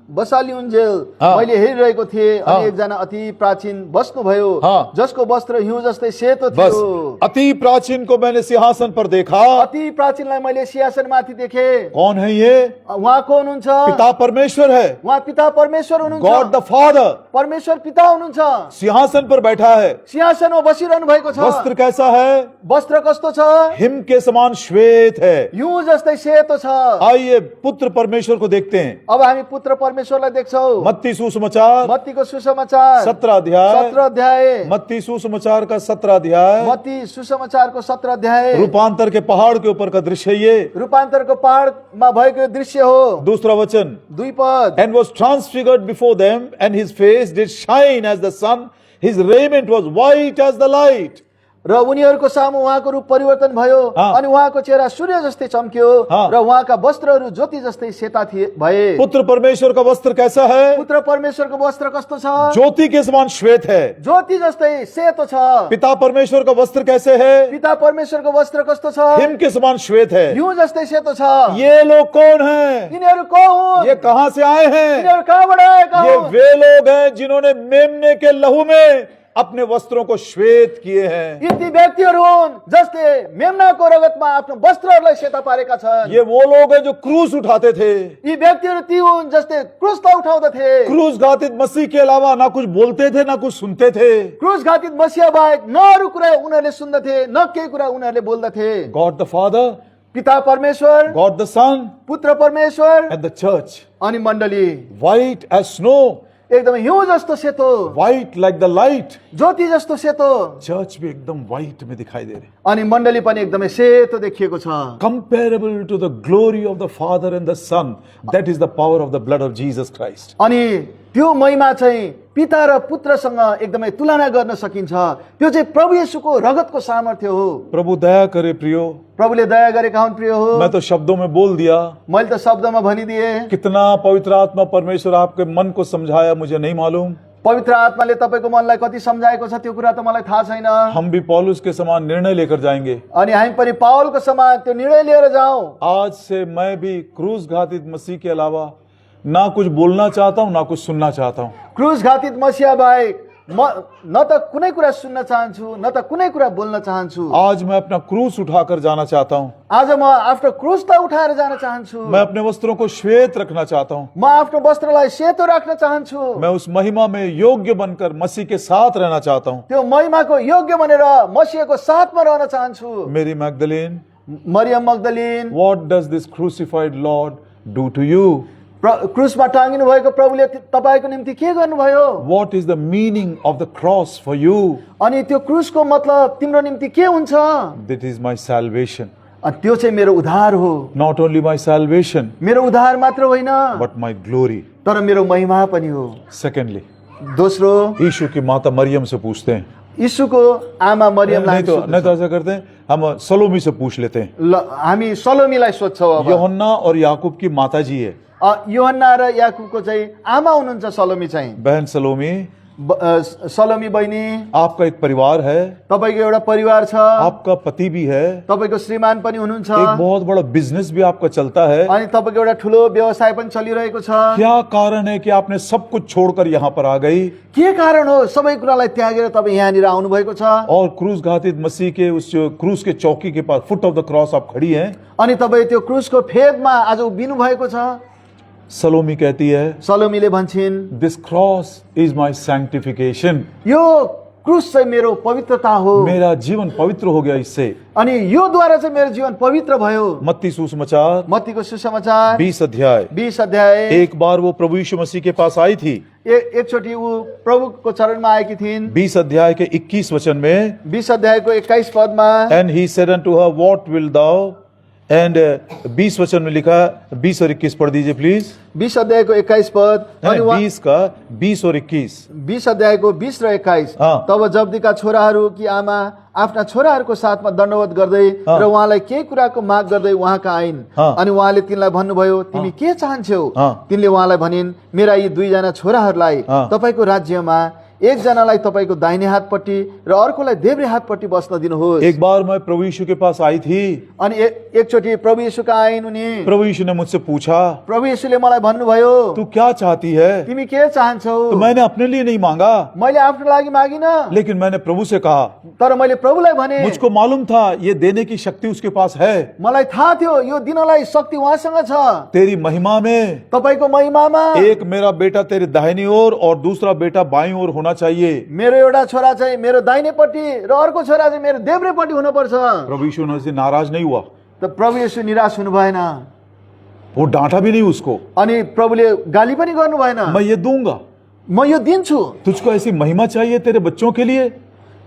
बसालिउन्जेल हाँ। मैले हेरिरहेको थिएँ हाँ। अनि एकजना अति प्राचीन बस्नुभयो हाँ। जसको वस्त्र हिउँ जस्तै सेतो बस थियो। अति प्राचीन को मैंने सिंहासन पर देखा। अति प्राचीनलाई मैले सिंहासनमाथि देखेँ। कौन है ये? उहाँ को हुनुहुन्छ? पिता परमेश्वर है। उहाँ पिता परमेश्वर हुनुहुन्छ। गॉड द फादर परमेश्वर पिता हुनुहुन्छ। सिंहासन पर बैठा है। सिंहासनमा बसिरहनु भएको छ। वस्त्र कैसा है? वस्त्र कस्तो छ? हिम के समान श्वेत है। हिउँ जस्तै सेतो छ। आइए पुत्र परमेश्वर को देखते हैं। अब हामी पुत्र परमेश्वरलाई देख्छौँ। मत्ती सुसमाचार मत्तीको सुसमाचार 17 अध्याय। 17 अध्याय। मत्ती सुसमाचार का 17 अध्याय। मत्ती सुसमाचारको 17 अध्याय। रूपांतर के पहाड़ के ऊपर का दृश्य ये। रूपान्तरको पहाडमा भएको यो दृश्य हो। दूसरा वचन, 2 पद। and was transfigured before them, and his face did shine as the sun, his raiment was white as the light. र उनीहरूको सामु उहाँको रूप परिवर्तन भयो हाँ। अनि उहाँको चेहरा सूर्य जस्तै चम्क्यो हाँ। र उहाँका वस्त्रहरू ज्योति जस्तै सेता थिए भए। पुत्र परमेश्वर का वस्त्र कैसा है? पुत्र परमेश्वरको वस्त्र कस्तो छ? ज्योति के समान श्वेत है। ज्योति जस्तै सेतो छ। पिता परमेश्वर का वस्त्र कैसे है? पिता परमेश्वरको वस्त्र कस्तो छ? हिम के समान श्वेत है। हिउँ जस्तै सेतो छ। ये लोग कौन हैं? यिनीहरू को हुन्? ये कहां से आए हैं? यिनीहरू कहाँबाट आएका ये हुन्? वे लोग हैं जिन्होंने मेमने के लहू में अपने वस्त्रों को श्वेत किए हैं। यी ती व्यक्तिहरू हुन् जसले मेमनाको रगतमा आफ्नो वस्त्रहरूलाई सेता पारेका छन्। ये वो लोग हैं जो क्रूस उठाते थे। यी व्यक्तिहरू ती हुन् जसले क्रुसलाई उठाउँदथे। क्रूस घातित मसीह के अलावा ना कुछ बोलते थे ना कुछ सुनते थे। क्रुस घातित मसिया बाहेक न अरू कुरा उनीहरूले सुन्दथे न केही कुरा उनीहरूले बोल्दथे। गॉड द फादर, पिता परमेश्वर, गॉड द सन पुत्र परमेश्वर एंड द चर्च, अनि मण्डली व्हाइट एज स्नो, एकदमै हिउँ जस्तो सेतो, व्हाइट लाइक द लाइट। ज्योति जस्तो सेतो। चर्च भी एकदम व्हाइट में दिखाई दे रही, अनि मण्डली पनि एकदमै सेतो देखिएको छ। Comparable to the glory of the father and the son. That is the power of the blood of Jesus Christ. अनि त्यो महिमा चाहिँ पिता र पुत्रसँग एकदमै तुलना गर्न सकिन्छ। त्यो चाहिँ प्रभु येशूको रगतको सामर्थ्य हो। प्रभु दया करे प्रियो। प्रभुले दया गरेका हुन् प्रिय हो। मैं तो शब्दों में बोल दिया। मैले त शब्दमा भनिदिए। कितना पवित्र आत्मा परमेश्वर आपके मन को समझाया मुझे नहीं मालूम। पवित्र आत्माले तपाईको मनलाई कति सम्झाएको छ त्यो कुरा त मलाई थाहा छैन। हम भी पौलुस के समान निर्णय लेकर जाएंगे। अनि हामी पनि पावलको समान त्यो निर्णय लिएर जाउँ। आज से मैं भी क्रूस घातित मसीह के अलावा ना कुछ बोलना चाहता हूँ ना कुछ सुनना चाहता हूँ। क्रुस घातित मसिया बाहेक म न त कुनै कुरा सुन्न चाहन्छु न त कुनै कुरा बोल्न चाहन्छु। आज मैं अपना क्रूस उठाकर जाना चाहता हूँ। आज म आफ्नो क्रुसलाई उठाएर जान चाहन्छु। मैं अपने वस्त्रों को श्वेत रखना चाहता हूँ। म आफ्नो वस्त्रलाई सेतो राख्न चाहन्छु। मैं उस महिमा में योग्य बनकर मसीह के साथ रहना चाहता हूँ। त्यो महिमाको योग्य बनेर मसीहको साथमा रहन चाहन्छु। मेरी मैगदलीन, मरियम मग्दलिन, what does this crucified lord do to you? क्रुसमा टाँगिनु भएको प्रभुले तपाईको निम्ति के गर्नुभयो? What is the meaning of the cross for you? अनि त्यो क्रुसको मतलब तिम्रो निम्ति के हुन्छ? That is my salvation. अनि त्यो चाहिँ मेरो उद्धार हो। Not only my salvation, मेरो उद्धार मात्र होइन but my glory. तर मेरो महिमा पनि हो। Secondly, दोस्रो, यीशु की माता मरियम से पूछते हैं। यीशुको आमा मरियमलाई नहीं तो ऐसा करते हैं, हम सलोमी से पूछ लेते हैं। हामी सलोमीलाई सोध्छौँ। अब यूहन्ना और याकूब की माता जी है। यूहन्ना र याकूबको चाहिँ आमा हुनुहुन्छ सलोमी चाहिँ। बहन सलोमी, सलोमी बहिनी, आपका एक परिवार है, तपाईको एउटा परिवार छ, आपका पति भी है, तपाईको श्रीमान पनि हुनुहुन्छ, एक बहुत बड़ा बिजनेस भी आपका चलता है। अनि तपाईको एउटा ठुलो व्यवसाय पनि चलिरहेको छ। क्या कारण है कि आपने सब कुछ छोड़कर यहाँ पर आ गई? के कारण हो सबै कुरालाई त्यागेर तपाईँ यहाँनिर आउनु भएको छ? और क्रूस घातित मसीह के उस क्रूस के चौकी के पास, फुट ऑफ द क्रॉस आप खड़ी हैं। अनि तपाईँ त्यो क्रुसको फेदमा आज उभिनु भएको छ। सलोमी कहती है, सलोमीले भन्छिन्, this cross is my sanctification. यो क्रुस चाहिँ मेरो पवित्रता हो। मेरा जीवन पवित्र हो गया इससे। अनि यो द्वारा चाहिँ मेरो जीवन पवित्र भयो। मत्ती सुसमाचार मत्तीको सुसमाचार 20 अध्याय। 20 अध्याय। एक बार वो प्रभु यीशु मसीह के पास आई थी। एकचोटि ऊ प्रभुको चरणमा आएकी थिइन्। 20 अध्याय के 21 वचन में, 20 अध्यायको 21 पदमा, and he said unto her what will thou, and 20 वचन में लिखा, 20 और 21 पढ़ दीजिए प्लीज। 20 अध्यायको 21 पद, अनि 20 का 20 और 21। 20 अध्यायको 20 र 21। हाँ। तब जब्दीका छोराहरू कि आमा आफ्ना छोराहरूको साथमा दण्डवत गर्दै र उहाँलाई केही कुराको माग गर्दै उहाँका आइन्। अनि उहाँले तिनलाई भन्नुभयो, तिमी के चाहन्छौ? तिनले उहाँलाई भनिन्, मेरा यी दुईजना छोराहरूलाई तपाईको राज्यमा एकजनालाई तपाईँको दाहिने हातपट्टि र अर्कोलाई देब्रे हातपट्टि बस्न दिनुहोस्। एक बार मैं प्रभु यीशु के पास आई थी। अनि एकचोटि प्रभु येशूका आइन् उनी। प्रभु यीशु ने मुझसे पूछा, प्रभु येशूले मलाई भन्नुभयो, तू क्या चाहती है? तिमी के चाहन्छौ? तो मैंने अपने लिए नहीं मांगा, मैले आफ्नो लागि मागिन, लेकिन मैंने प्रभु से कहा, तर मैले प्रभुलाई भने। मुझको मालूम था ये देने की शक्ति उसके पास है। मलाई थाहा थियो यो दिनलाई शक्ति उहाँसँग छ। तेरी महिमा में तपाईको महिमामा एक मेरा बेटा तेरे दाहिनी ओर और दूसरा बेटा बाईं ओर होना चाहिए। मेरो एउटा छोरा चाहिँ मेरो दाहिनेपट्टि र अर्को छोरा चाहिँ मेरो देब्रेपट्टि हुनुपर्छ। प्रभु यीशु उनसे नाराज नहीं हुआ, त प्रभु येशू निराश हुनु भएन, वो डांटा भी नहीं उसको। अनि प्रभुले गाली पनि गर्नु भएन। मैं ये दूंगा, म यो दिन्छु। तुझको ऐसी महिमा चाहिए तेरे बच्चों के लिए,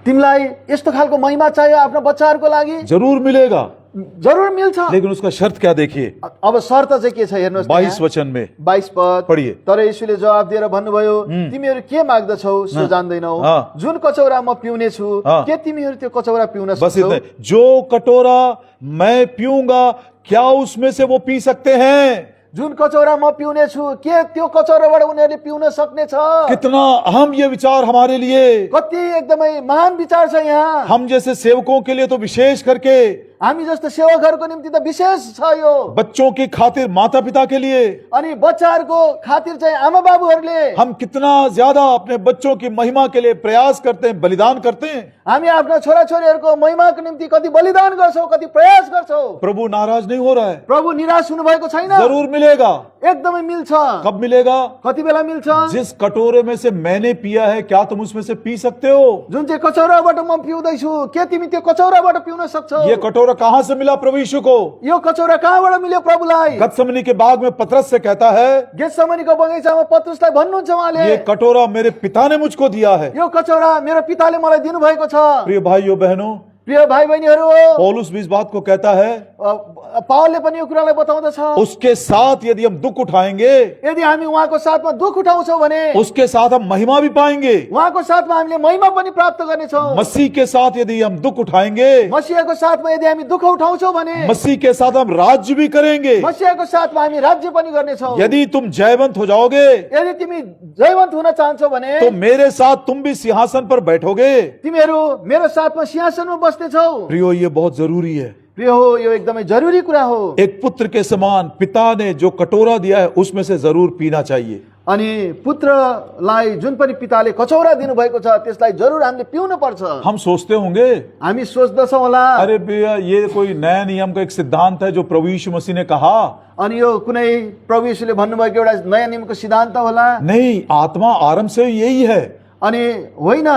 तिमीलाई यस्तो खालको महिमा चाहियो आफ्नो बच्चाहरूको लागि, जरूर मिलेगा। जरुर मिल्छ। लेकिन उसका शर्त क्या देखिए, अब शर्त चाहिँ के छ हेर्नुहोस्, 22 वचन में 22 पद पढिए। तर यीशुले जवाब दिएर भन्नुभयो, तिमीहरू के माग्दछौ सो जान्दैनौ, जुन कचौरा म पिउने छु के तिमीहरू त्यो कचौरा पिउन बस सक्छौ? इतना, जो कटोरा मैं पीऊंगा क्या उसमें से वो पी सकते हैं? जुन कचौरा म पिउने छु के त्यो कचौराबाट उनीहरूले पिउन सक्ने छ? कितना अहम ये विचार हमारे लिए। कति एकदमै महान विचार छ यहाँ। हम जैसे सेवकों के लिए तो विशेष करके, हामी जस्तो सेवकहरूको निम्ति त विशेष छ यो। बच्चों की खातिर माता पिता के लिए अनि बच्चाहरूको खातिर चाहिँ आमा बाबुहरूले हम कितना ज्यादा अपने बच्चों की महिमा के लिए प्रयास करते हैं, बलिदान करते हैं। हामी आफ्ना छोराछोरीहरूको महिमाको निम्ति कति बलिदान गर्छौँ, कति प्रयास गर्छौँ। प्रभु नाराज नहीं हो रहा है, प्रभु निराश हुनु भएको छैन। जरूर मिलेगा। एकदमै मिल्छ। कब मिलेगा? कति बेला मिल्छ? जिस कटोरे में से मैंने पिया है क्या तुम उसमें से पी सकते हो? जुन चाहिँ कचौराबाट म पिउँदैछु के तिमी त्यो कचौराबाट पिउन सक्छौ? ये कटोरा कहां से मिला प्रभु यीशु को? यो कचौरा कहाँबाट मिल्यो प्रभुलाई? गतसमनी के बाग में पतरस से कहता है, गेतसमनीको बगैँचामा पत्रुसलाई भन्नुहुन्छ उहाँले, ये कटोरा मेरे पिता ने मुझको दिया है। यो कचौरा मेरो पिताले मलाई दिनुभएको छ। प्रिय भाइयों बहनों, प्रिय भाइ बहिनीहरू, पौलुस भी इस बात को कहता है, पावलले पनि यो कुरालाई बताउँदछ, उसके साथ यदि हम दुख उठाएंगे, यदि हामी उहाँको साथमा दुख उठाउँछौँ भने उसके साथ हम महिमा भी पाएंगे। उहाँको साथमा हामीले महिमा पनि प्राप्त गर्नेछौँ। मसीह के साथ यदि हम दुख उठाएंगे, मसीहको साथमा यदि हामी दुख उठाउँछौँ भने मसीह के साथ हम राज्य भी करेंगे। मसीहको साथमा हामी राज्य पनि गर्नेछौँ। यदि तुम जयवंत हो जाओगे, यदि तिमी जयवन्त हुन चाहन्छौ भने तो मेरे साथ तुम भी सिंहासन पर बैठोगे। तिमीहरू मेरो साथमा सिंहासनमा बस्नेछौ। प्रियो, ये बहुत जरूरी है। प्रिय हो, यो एकदमै जरुरी कुरा हो। एक पुत्र के समान पिता ने जो कटोरा दिया है उसमें से जरूर पीना चाहिए। अनि पुत्रलाई जुन पनि पिताले कचौरा दिनुभएको छ त्यसलाई जरुर हामीले पिउन पर्छ। हम सोचते होंगे, हामी सोच्दछौँ होला, अरे भैया ये कोई नया नियम का एक सिद्धांत है जो प्रभु यीशु मसीह ने कहा। अनि यो कुनै प्रभु येशूले भन्नुभएको एउटा नयाँ नियमको सिद्धान्त होला? नहीं, आत्मा आरंभ से यही है। अनि होइन,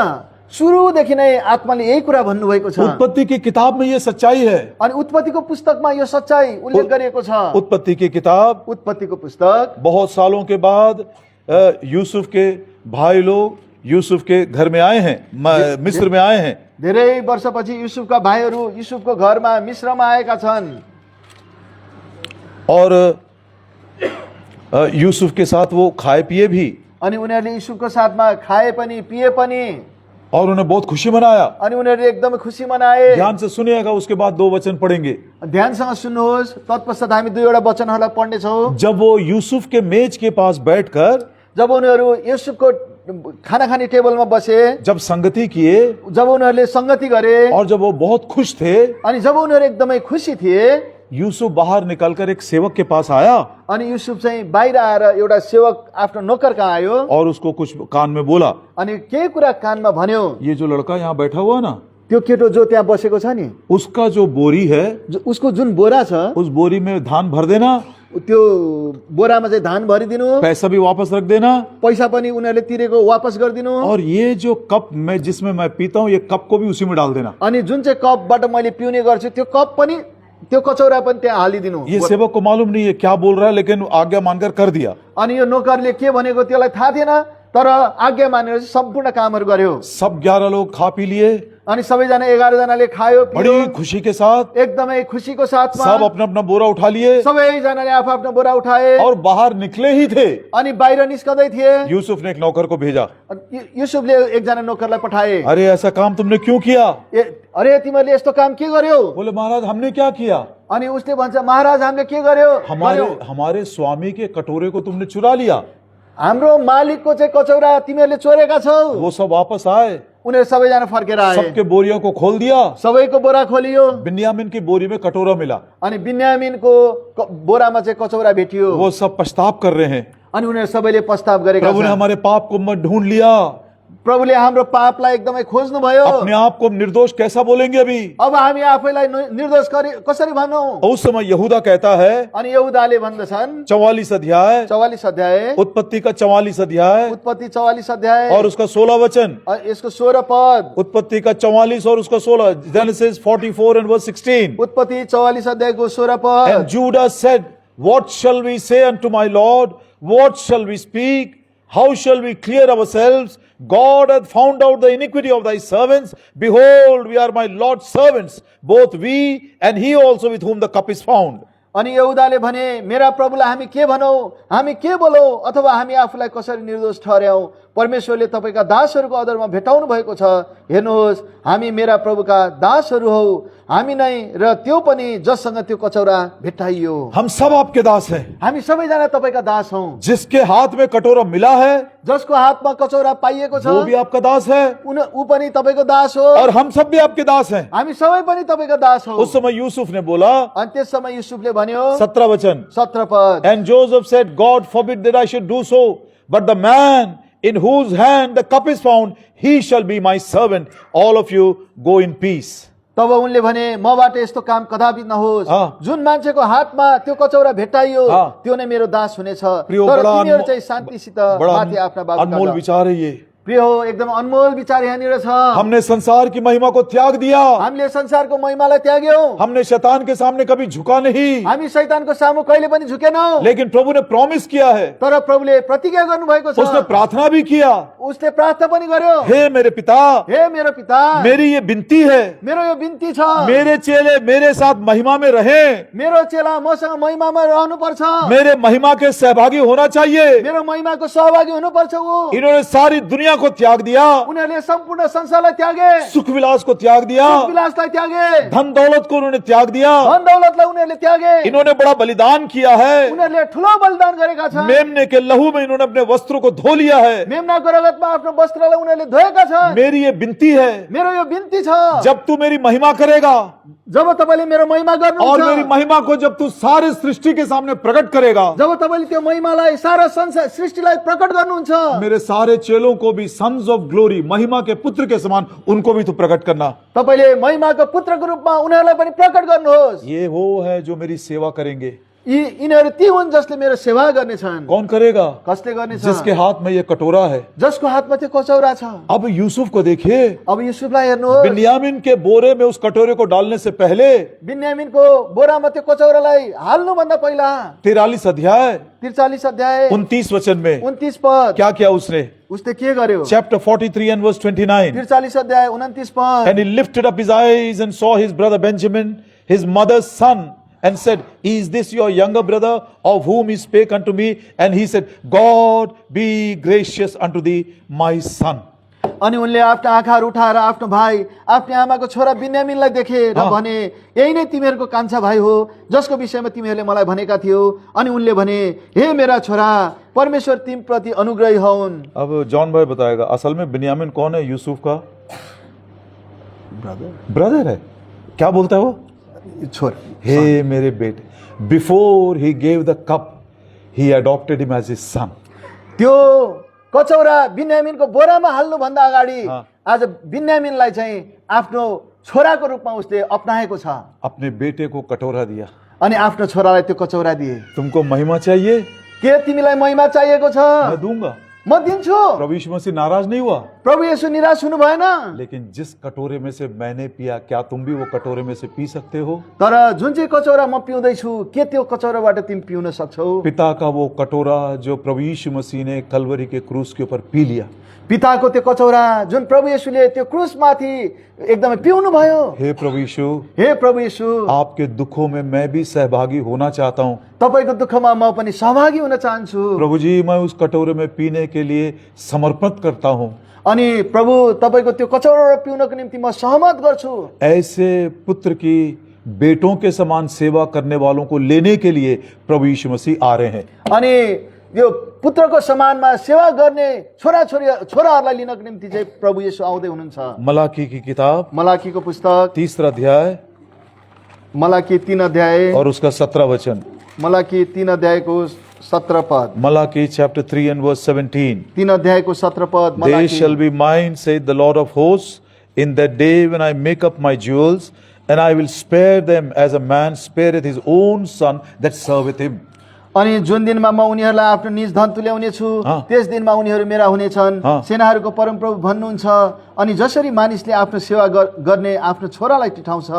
सुरुदेखि नै आत्माले यही कुरा भन्नुभएको छ। उत्पत्ति की किताब में ये सच्चाई है। अनि उत्पत्तिको पुस्तकमा यो सच्चाई उल्लेख गरिएको छ। उत्पत्ति की किताब, उत्पत्तिको पुस्तक बहुत सालों के बाद यूसुफ के भाई लोग यूसुफ के घर में आए हैं, मिस्र में आए हैं। धेरै वर्षपछि युसुफका भाइहरू युसुफको घरमा मिस्रमा आएका छन् और यूसुफ के साथ वो खाए पिए भी, अनि उनीहरूले युसुफको साथमा खाए पनि पिए पनि, और उन्हें बहुत खुशी मनाया। अनि उनीहरूले एकदमै खुसी मनाए। ध्यान से सुनिएगा, उसके बाद 2 वचन पढ़ेंगे। ध्यानसँग सुन्नुहोस्, तत्पश्चात हामी 2 वचनहरूलाई पढ्नेछौँ। जब वो यूसुफ के मेज के पास बैठकर, जब उनीहरू युसुफको खाना खाने टेबलमा बसे, जब संगति किए, जब उनीहरूले संगति गरे, और जब वो बहुत खुश थे, अनि जब उनीहरू एकदमै खुसी थिए, यूसुफ बाहर निकलकर एक सेवक के पास आया अनि युसुफ चाहिँ बाहिर आएर एउटा सेवक आफ्नो नोकर कहाँ आयो और उसको कुछ कान में बोला। अनि केही कुरा कानमा भन्यो। ये जो लड़का यहाँ बैठा हुआ ना, त्यो केटो जो त्यहाँ बसेको छ नि, उसका जो बोरी है, उसको जुन बोरा छ, उस बोरी में धान भर देना, त्यो बोरामा चाहिँ धान भरिदिनु, पैसा भी वापस रख देना, पैसा पनि उनीहरूले तिरेको वापस गरिदिनु, और ये जो कप मैं जिसमें मैं पीता हूँ ये कप को भी उसी में डाल देना। अनि जुन चाहिँ कपबाट मैले पिउने गर्छु त्यो कप पनि त्यो कचौरा पनि त्यहाँ हालिदिनु। ये सेवक को मालूम नहीं है क्या बोल रहा है, लेकिन आज्ञा मानकर कर दिया। अनि यो नोकरले के भनेको त्यसलाई थाहा थिएन, तर आज्ञा मानेर सम्पूर्ण कामहरू गर्यो। सब 11 लोग खा पी लिए, अनि सबैजना 11 जनाले खायो पियो, बड़ी खुशी के साथ, एकदमै खुशीको साथमा सब अपना अपना बोरा उठा लिए, सबैजनाले आफ्नो बोरा उठाए और बाहर निकले ही थे। अनि बाहिर निस्कदै थिए। यूसुफ ने एक नौकर को भेजा, युसुफले एकजना नोकरलाई पठाए। अरे ऐसा काम तुमने क्यों किया? अरे तिमीहरूले यस्तो काम के गर्यो? बोले महाराज हमने क्या किया? अनि उसले भन्छ महाराज हामीले के गर्यो? हमारे स्वामी के कटोरे को तुमने चुरा लिया। हाम्रो मालिकको चाहिँ कचौरा तिमीहरूले चोरेका छौ। वो सब वापस आए, उनीहरू सबैजना फर्केर आए, सबके बोरियों को खोल दिया। सबैको बोरा खोलियो बिन्यामीन की बोरी में कटोरा मिला। अनि बिन्यामिनको बोरामा चाहिँ कचौरा भेटियो। वो सब पछताव कर रहे हैं, अनि उनीहरू सबैले प्रस्ताव गरेका प्रभु ने छन्। हमारे पाप को मत ढूंढ लिया। प्रभुले हाम्रो पापलाई एकदमै खोज्नु भयो। अपने आप को निर्दोष कैसा बोलेंगे अभी? अब हामी आफैलाई निर्दोष कसरी भनौँ? उस समय यहूदा कहता है, अनि यहूदाले भन्दछन् 44 अध्याय, 44 अध्याय, उत्पत्ति का 44 अध्याय उत्पत्ति 44 अध्याय और उसका 16 वचन, यसको 16 पद, उत्पत्ति का 44 और उसका 16, जेनेसिस 44 and verse 16. उत्पत्ति 44 अध्यायको 16 पद। And Judah said, what shall we say unto my Lord? What shall we speak? How shall we clear ourselves? God hath found out the iniquity of thy servants. Behold, we are my Lord's servants, both we and he also with whom the cup is found. अनि यहूदाले भने, मेरा प्रभुलाई हामी के भनौँ, हामी के बोलौँ, अथवा हामी आफूलाई कसरी निर्दोष ठहर्याउँ? परमेश्वरले तपाईका दासहरूको अधरमा भेटाउनु भएको छ। हेर्नुहोस्, हामी मेरा प्रभुका दासहरू हौ, हामी नै र त्यो पनि जससँग त्यो कचौरा भेटाइयो। हम सब आपके दास हैं। हामी सबैजना तपाईका दास हौँ। जिसके हाथ में कटोरा मिला है, जसको हातमा कचौरा पाइएको छ, वो भी आपका दास है, ऊ पनि तपाईको दास हो। और हम सब भी आपके दास हैं। हामी सबै पनि तपाईका दास हौ। उस समय यूसुफ ने बोला, अनि त्यस समय युसुफले भन्यो 17 वचन, 17 पद, and Joseph said, God forbid that I should do so, but the man in whose hand the cup is found, he shall be my servant. All of you go in peace. तब उनले भने, मबाट यस्तो काम कदापि नहोस्। हाँ। जुन मान्छेको हातमा त्यो कचौरा भेटाइयो, हाँ। त्यो नै मेरो दास हुनेछ। प्रियो, तर बडा तिनीहरू चाहिँ शान्तिसित माथि आफ्ना अनमोल बाबुका विचार है ये। प्रिय हो, एकदम अनमोल विचार यहाँनिर छ। हमने संसार की महिमा को त्याग दिया, हामीले संसारको महिमालाई त्याग्यौं। हमने शैतान के सामने कभी झुका नहीं, हामी शैतानको सामु कहिले पनि झुकेनौं। लेकिन प्रभु ने प्रॉमिस किया है, तर प्रभुले प्रतिज्ञा गर्नु भएको छ। उसने प्रार्थना भी किया, उसले प्रार्थना पनि गर्यो, हे मेरे पिता, हे मेरो पिता, मेरी ये विनती है, मेरो यो बिन्ती छ, मेरे चेले मेरे साथ महिमा में रहें, मेरो चेला मसँग महिमामा रहनु पर्छ, मेरे महिमा के सहभागी होना चाहिए। मेरो महिमाको सहभागी हुनुपर्छ। ऊ इन्होंने सारी दुनिया को त्याग दिया, उनीहरूले सम्पूर्ण संसारलाई त्यागे, सुख विलास को त्याग दिया, विलासलाई त्यागे, धन दौलत को उन्होंने त्याग दिया, धन दौलतलाई उनीहरूले त्यागे। इन्होंने बड़ा बलिदान किया है, उनीहरूले ठुलो बलिदान गरेका छन्। मेमने के लहू में इन्होंने अपने वस्त्रों को धो लिया है। मेमनाको रगतमा आफ्नो वस्त्रलाई उनीहरूले धोएका छन्। मेरी ये विनती है, मेरो यो बिन्ती छ, जब तू मेरी महिमा करेगा जब तपाईले मेरो महिमा और गर्नुहुन्छ, मेरी महिमा को जब तू सारे सृष्टि के सामने प्रकट करेगा, जब तपाईले त्यो महिमालाई सारा संसार सृष्टिलाई प्रकट गर्नुहुन्छ, मेरे सारे चेलों को भी सन्स ऑफ ग्लोरी, महिमा के पुत्र के समान, उनको भी तू प्रकट करना। तपाईले महिमाको पुत्रको रूपमा उनीहरूलाई पनि प्रकट गर्नुहोस्। ये वो है जो मेरी सेवा करेंगे। यिनीहरू ती हुन् जसले मेरो सेवा गर्नेछन्। कौन करेगा? कसले गर्नेछ? जिसके हाथ में ये कटोरा है। जसको हातमा त्यो कचौरा छ। अब यूसुफ को देखिए, अब युसुफलाई हेर्नुहोस्, बिन्यामीन के बोरे में उस कटोरे को डालने से पहले बिन्यामीनको बोरामा त्यो कचौरालाई हाल्नु भन्दा पहिला 43 अध्याय 43 अध्याय 29 वचन में 29 पद, क्या किया उसने? उसले के गर्यो? Chapter 43 and verse 29. 43 अध्याय 29 पद, And he lifted up his eyes and saw his brother Benjamin, his mother's son, and said, Is this your younger brother of whom he spake unto me? And he said, God be gracious unto thee, my son. अनि उनले आफ्ना आँखाहरू उठाएर आफ्नो भाइ आफ्नो आमाको छोरा बिन्यामिनलाई देखे र भने, यही नै तिमीहरूको कान्छा भाइ हो जसको विषयमा तिमीहरूले मलाई भनेका थियो। अनि उनले भने, हे मेरा छोरा, परमेश्वर तिमीप्रति अनुग्रही हुन्। अब जॉन भाई बताएगा, असल में बिन्यामिन कौन है? यूसुफ का ब्रदर है। क्या बोलता है वो? छोरा। हे मेरे बेटे, before he gave the cup he adopted him as his son. त्यो कचौरा बिन्यामिनको बोरामा हाल्नु भन्दा अगाडि हाँ। आज बिन्यामिनलाई चाहिँ आफ्नो छोराको रूपमा उसले अपनाएको छ। अपने बेटे को कटोरा दिया। अनि आफ्नो छोरालाई त्यो कचौरा दिए। तुमको महिमा चाहिए? के तिमीलाई महिमा चाहिएको छ? मैं दूंगा। म दिन्छु। प्रभु यीशु मसीह नाराज नहीं हुआ, प्रभु येशू निराश हुनु भएन। लेकिन जिस कटोरे में से मैंने पिया, क्या तुम भी वो कटोरे में से पी सकते हो? तर जुन चाहिँ कचौरा म पिउँदैछु, के त्यो कचौराबाट तिमी पिउन सक्छौ? पिता का वो कटोरा जो प्रभु यीशु मसीह ने कलवरी के क्रूस के ऊपर पी लिया। पिताको त्यो कचौरा जुन प्रभु येशूले त्यो क्रुसमाथि एकदमै पिउनु भयो। हे प्रभु यीशु, हे प्रभु येशू, आपके दुखों में मैं भी सहभागी होना चाहता हूँ। तपाईको दुःखमा म पनि सहभागी हुन चाहन्छु। प्रभु जी, मैं उस कटोरे में पीने के लिए समर्पित करता हूँ। अनि प्रभु, तपाईको त्यो कचौरा पिउनको निम्ति म सहमत गर्छु। ऐसे पुत्र की बेटों के समान सेवा करने वालों को लेने के लिए प्रभु यीशु मसीह आ रहे हैं। अनि यो पुत्रको समानमा सेवा गर्ने छोराहरूलाई लिनको निम्ति चाहिँ प्रभु येशू आउँदै हुनुहुन्छ। मलाकी की किताब मलाकीको पुस्तक 3 अध्याय मलाकी 3 अध्याय और उसका 17 वचन। मलाकी 3 अध्यायको 17 पद। Malachi chapter 3 and verse 17. 3 अध्यायको 17 पद। They Malachi shall be mine, saith the Lord of hosts, in that day when I make up my jewels, and I will spare them as a man spareth his own son that serveth him. अनि जुन दिनमा म उनीहरूलाई आफ्नो निज धन तुल्याउने छु त्यस दिनमा उनीहरू मेरा हुनेछन्। सेनाहरूको परमप्रभु भन्नुहुन्छ, अनि जसरी मानिसले आफ्नो सेवा गर्ने आफ्नो छोरालाई टिठाउँछ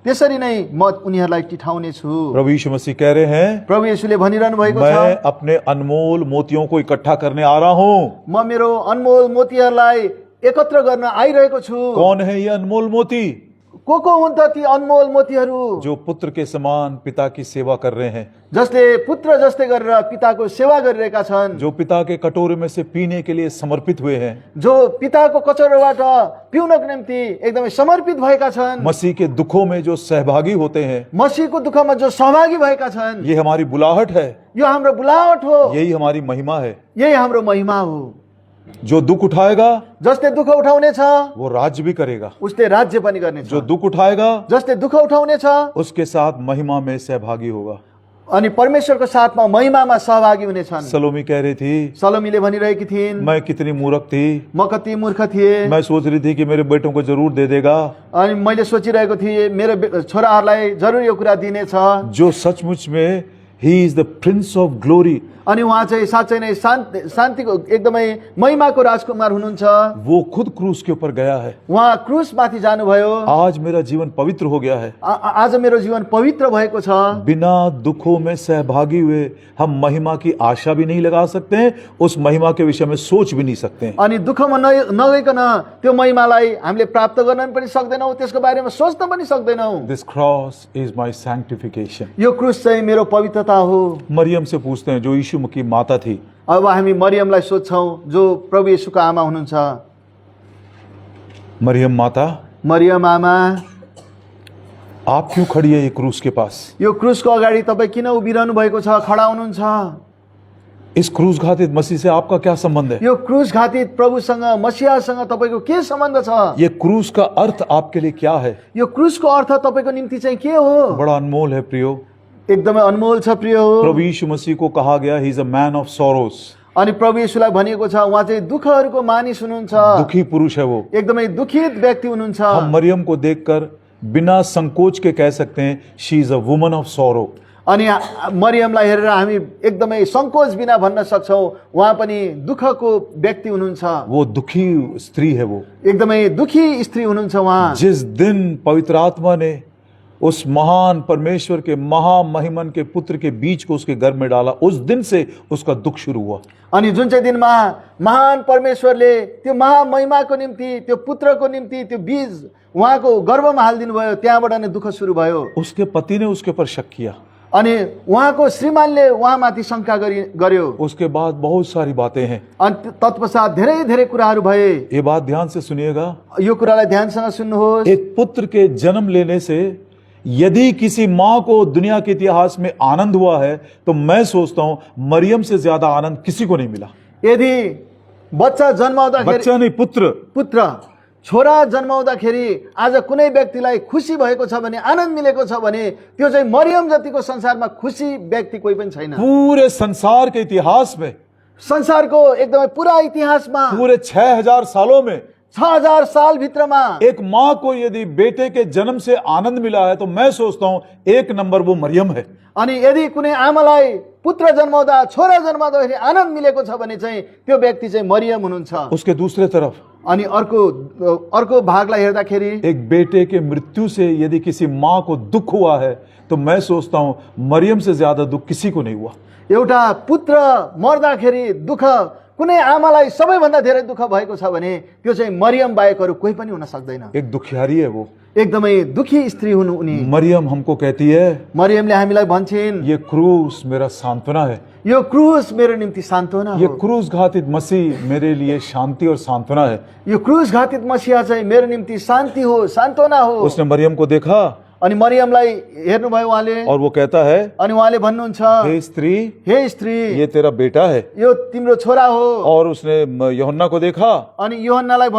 त्यसरी नै म उनीहरूलाई टिठाउने छु। प्रभु यीशु मसीह कह रहे हैं, प्रभु येशूले भनिरहनु भएको छ, मैं अपने अनमोल मोतियों को इकट्ठा करने आ रहा हूँ। म मेरो अनमोल मोतीहरूलाई एकत्र गर्न आइरहेको छु। कौन है ये अनमोल मोती? को हुन् त ती अनमोल मोतीहरू? जो पुत्र के समान पिता की सेवा कर रहे हैं, जसले पुत्र जस्तै गरेर पिताको सेवा गरिरहेका छन्, जो पिता के कटोरे में से पीने के लिए समर्पित हुए हैं, जो पिताको कचौराबाट पिउनको निम्ति एकदमै समर्पित भएका छन्, मसीह के दुखों में जो सहभागी होते हैं, मसीहको दुःखमा जो सहभागी भएका छन्। ये हमारी बुलाहट है, यो हाम्रो बुलावट हो, यही हमारी महिमा है। यही हाम्रो महिमा हो। जो दुख उठाएगा जसले दुःख उठाउनेछ वो राज्य भी करेगा, उसले राज्य पनि गर्नेछ। जो दुख उठाएगा जसले दुःख उठाउनेछ उसके साथ महिमा में सहभागी होगा। अनि परमेश्वरको साथमा महिमामा सहभागी हुनेछन्। सलोमी कह रही थी, सलोमीले भनिरहेकी थिइन्, मैं कितनी मूर्ख थी, म कति मूर्ख थिएँ। मैं सोच रही थी कि मेरे बेटों को जरूर दे देगा। अनि मैले सोचिरहेको थिएँ मेरो छोराहरूलाई जरुर यो कुरा दिनेछ। जो सचमुच में he is the Prince of glory, अनि उहाँ चाहिँ साँच्चै नै शान्तिको एकदमै महिमाको राजकुमार हुनुहुन्छ। वो खुद क्रूस के ऊपर गया है। उहाँ क्रुसमाथि जानुभयो। आज मेरा जीवन पवित्र हो गया है। आज मेरो जीवन पवित्र भएको छ। बिना दुखों में सहभागी हुए हम महिमा की आशा भी नहीं लगा सकते हैं, उस महिमा के विषय में सोच भी नहीं सकते हैं। अनि दुःखमा नगइकन त्यो महिमालाई हामीले प्राप्त गर्न पनि सक्दैनौँ, त्यसको बारेमा सोच्न पनि सक्दैनौँ। This cross is my sanctification. यो क्रुस चाहिँ मेरो पवित्रता हो। मरियम से पूछते हैं, जो यीशु की माता थी। अब हामी मरियमलाई सोध्छौँ जो प्रभु येशूको आमा हुनुहुन्छ। मरियम माता, मरियम आमा, आप क्यों खड़ी है ये क्रूस के पास? यो क्रुसको अगाडि तपाईँ किन उभिरहनु भएको छ, खडा हुनुहुन्छ? इस क्रूस घातित मसीह से आपका क्या संबंध है? यो क्रुस घातित प्रभुसँग मसीहासँग तपाईको के सम्बन्ध छ? ये क्रूस का अर्थ आपके लिए क्या है? यो क्रुसको अर्थ तपाईको निम्ति चाहिँ के हो? बड़ा अनमोल है प्रियो, एकदमै अनमोल छ प्रिय हो। प्रभु यीशु मसीह को कहा गया he is a man of sorrows. अनि प्रभु येशूलाई भनिएको छ उहाँ चाहिँ दुःखहरूको मानिस हुनुहुन्छ। दुखी पुरुष है वो, एकदमै दुखित व्यक्ति हुनुहुन्छ। हम मरियम को देखकर बिना संकोच के कह सकते हैं she is a woman of sorrow. अनि मरियमलाई हेरेर हामी एकदमै संकोच बिना भन्न सक्छौँ उहाँ पनि दुःखको व्यक्ति हुनुहुन्छ। वो दुखी स्त्री है, वो एकदमै दुखी स्त्री हुनुहुन्छ उहाँ। जिस दिन पवित्र आत्मा ने उस महान परमेश्वर के महामहिमन के पुत्र के बीज को उसके घर में डाला, उस दिन से उसका दुख शुरू हुआ। अनि जुन चाहिँ दिनमा महान परमेश्वरले त्यो महामहिमाको निम्ति त्यो पुत्रको निम्ति त्यो बीज उहाँको गर्भमा हालिदिनु भयो, त्यहाँबाट नै दुःख सुरु भयो। उसके पति ने उसके ऊपर शक किया, अनि उहाँको श्रीमानले उहाँमाथि शंका गर्यो। उसके बाद बहुत सारी बातें हैं। अनि तत्पश्चात धेरै धेरै कुराहरू भए। ये बात ध्यान से सुनिएगा, यो कुरालाई ध्यानसँग सुन्नुहोस्। एक पुत्र के जन्म लेने से यदि किसी माँ को दुनिया के इतिहास में आनंद हुआ है तो मैं सोचता हूं मरियम से ज्यादा आनंद किसी को नहीं मिला। यदि बच्चा जन्माउँदाखेरि, बच्चा नहीं पुत्र छोरा जन्माउँदाखेरि आज कुनै व्यक्तिलाई खुसी भएको छ भने, आनन्द मिलेको छ भने त्यो चाहिँ मरियम जतिको संसारमा खुसी व्यक्ति कोही पनि छैन। पूरे संसार के इतिहास में, संसारको एकदमै पुरा इतिहासमा, पूरे 6000 सालों में, 6000 साल भित्रमा एक माँ को यदि बेटे के जन्म से आनंद मिला है तो मैं सोचता हूं एक नंबर वो मरियम है। अनि यदि कुनै आमालाई पुत्र जन्माउँदा, छोरा जन्माउँदाखेरि आनन्द मिलेको छ भने चाहिँ त्यो व्यक्ति चाहिँ मरियम हुनुहुन्छ। उसके दूसरे तरफ अनि अर्को भागलाई हेर्दाखेरि एक बेटे के मृत्यु से यदि किसी माँ को दुख हुआ है तो मैं सोचता हूं मरियम से ज्यादा दुख किसी को नहीं हुआ। एउटा पुत्र मर्दाखेरि दुःख कुनै आमालाई सबैभन्दा धेरै दुःख भएको छ भने त्यो चाहिँ मरियम बाहेक अरू कोही पनि हुन सक्दैन। एक दुखियारी है वो, एकदमै दुखी स्त्री हुनु उनी। मरियम हमको कहती है, मरियमले हामीलाई भन्छिन्, ये क्रूस मेरा सांत्वना है, यो क्रूस मेरो निम्ति सान्त्वना ये हो। क्रूस घातित मसीह मेरे लिए शांति और सांत्वना है। यो क्रूस घातित मसीहा चाहिँ मेरो निम्ति शान्ति हो, सान्त्वना हो। उसने मरियम को देखा, अनि मरियमलाई हेर्नुभयो उहाँले और वो कहता है, अनि उहाँले भन्नुहुन्छ, हे स्त्री, हे स्त्री, ये तेरा बेटा है। यो तिम्रो छोरा हो। और उसने यूहन्ना को देखा, अनि योहन्नालाई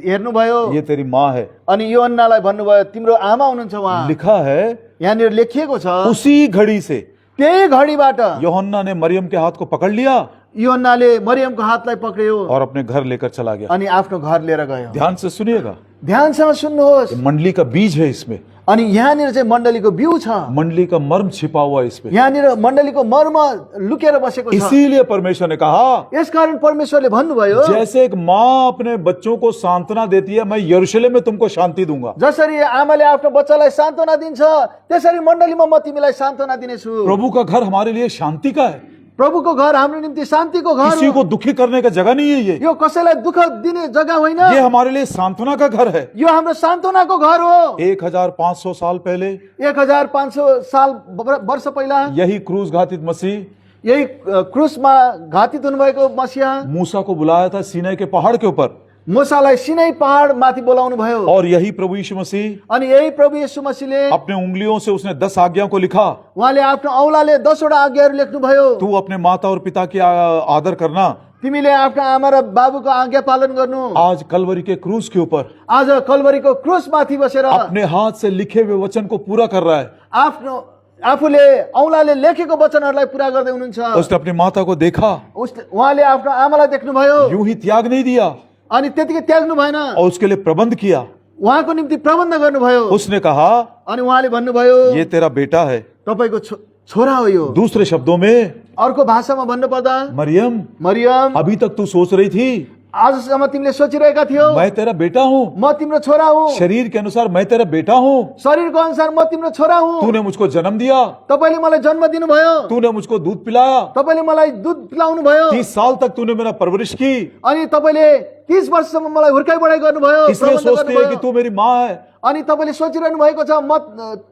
हेर्नुभयो, ये तेरी माँ है। अनि योहन्नालाई भन्नुभयो, तिम्रो आमा हुनुहुन्छ उहाँ। लिखा है, यहाँनिर लेखिएको छ, उसी घड़ी से त्यही घडीबाट यूहन्ना ने मरियम के हाथ को पकड़ लिया योहन्नाले मरियमको हातलाई पक्रियो और अपने घर लेकर चला गया। अनि आफ्नो घर लिएर गयो। ध्यान से सुनिएगा, ध्यानसँग सुन्नुहोस्। ये मंडली का बीज है इसमें, अनि यहाँनिर चाहिँ मण्डलीको बिउ छ, मंडली का मर्म छिपा हुआ है इसमें। यहाँनिर मण्डलीको मर्म लुकेर बसेको छ। इसीलिए परमेश्वर ने कहा, यसकारण परमेश्वरले भन्नुभयो, जैसे एक माँ अपने बच्चों को सांत्वना देती है, मैं यरूशलेम में तुमको शांति दूंगा। जसरी आमाले आफ्नो बच्चालाई सान्त्वना दिन्छ, त्यसरी मण्डलीमा म तिमीलाई सान्त्वना दिनेछु। प्रभु का घर हमारे लिए शांति का है, प्रभुको घर हाम्रो निम्ति शान्तिको घर किसी हो। को दुखी करने का जगह नहीं है ये यो कसैलाई दुःख दिने जग्गा होइन, ये हमारे लिए सांत्वना का घर है। यो हाम्रो सान्त्वनाको घर हो। 1500 साल पहले 1500 साल वर्ष पहिला यही क्रूस घातित मसीह यही क्रुसमा घातित हुनुभएको मसीहा मूसा को बुलाया था सीनै के पहाड़ के ऊपर, मूसालाई सिनै पहाड माथि बोलाउनु भयो। और यही प्रभु यीशु मसीह अनि यही प्रभु येशू मसीहले अपने उंगलियों से उसने 10 आज्ञाओं को लिखा। उहाँले आफ्नो औलाले 10 वटा आज्ञाहरू लेख्नुभयो। तू अपने माता और पिता की आदर करना। तिमीले आफ्नो आमा र बाबुको आज्ञा पालन गर्नु। आज कलवरी के क्रूस के ऊपर आज कलवरीको क्रुस माथि बसेर अपने हाथ से लिखे हुए वचन को पूरा कर रहा है। आफ्नो आफूले औलाले लेखेको वचनहरूलाई पूरा गर्दै हुनुहुन्छ। उसने अपनी माता को देखा, उहाँले आफ्नो आमालाई देख्नुभयो, यूं ही त्याग नहीं दिया अनि त्यतिकै त्याग्नु भएन, और उसके लिए प्रबंध किया। उहाँको निम्ति प्रबन्ध गर्नुभयो। उसने कहा, अनि उहाँले भन्नुभयो, ये तेरा बेटा है। तपाईको छोरा हो यो। दूसरे शब्दों में, अर्को भाषामा भन्नुपर्दा, मरियम, मरियम, अभी तक तू सोच रही थी आजसम्म तिमीले सोचिरहेका थियौ, मैं तेरा बेटा हूँ, म तिम्रो छोरा हुँ, शरीर के अनुसार मैं तेरा बेटा हूँ, शरीरको अनुसार म तिम्रो छोरा हुँ। तूने मुझको जन्म दिया, तपाईले मलाई जन्म दिनुभयो, तूने मुझको दूध पिलाया, तपाईले मलाई दूध पिलाउनु भयो, 30 साल तक तूने मेरा परवरिश की, अनि तपाईले 30 वर्षसम्म मलाई हुर्काइ बढाइ गर्नुभयो, इसलिए प्रबन्ध सोचती है कि गर्नुभयो। तू मेरी माँ है। अनि तपाईले सोचिरहनु भएको छ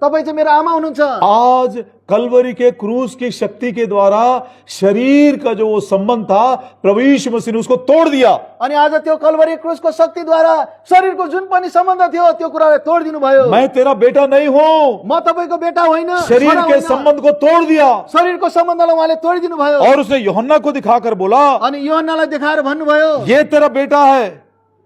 तपाई चाहिँ मेरो आमा हुनुहुन्छ। आज कलवरी के क्रूस की शक्ति के द्वारा शरीर का जो वो संबंध था, प्रभु यीशु मसीह ने उसको तोड़ दिया। अनि आज त्यो कलवरी क्रुसको शक्तिद्वारा शरीरको जुन पनि सम्बन्ध थियो त्यो कुरालाई तोडिदिनु भयो। मैं तेरा बेटा नहीं हूँ, म तपाईको बेटा होइन, शरीर छोरा के होइन। संबंध को तोड़ दिया। शरीरको सम्बन्धलाई उहाँले तोडिदिनु भयो। और उसने यूहन्ना को दिखाकर बोला, अनि यूहन्नालाई देखाएर भन्नुभयो, ये तेरा बेटा है,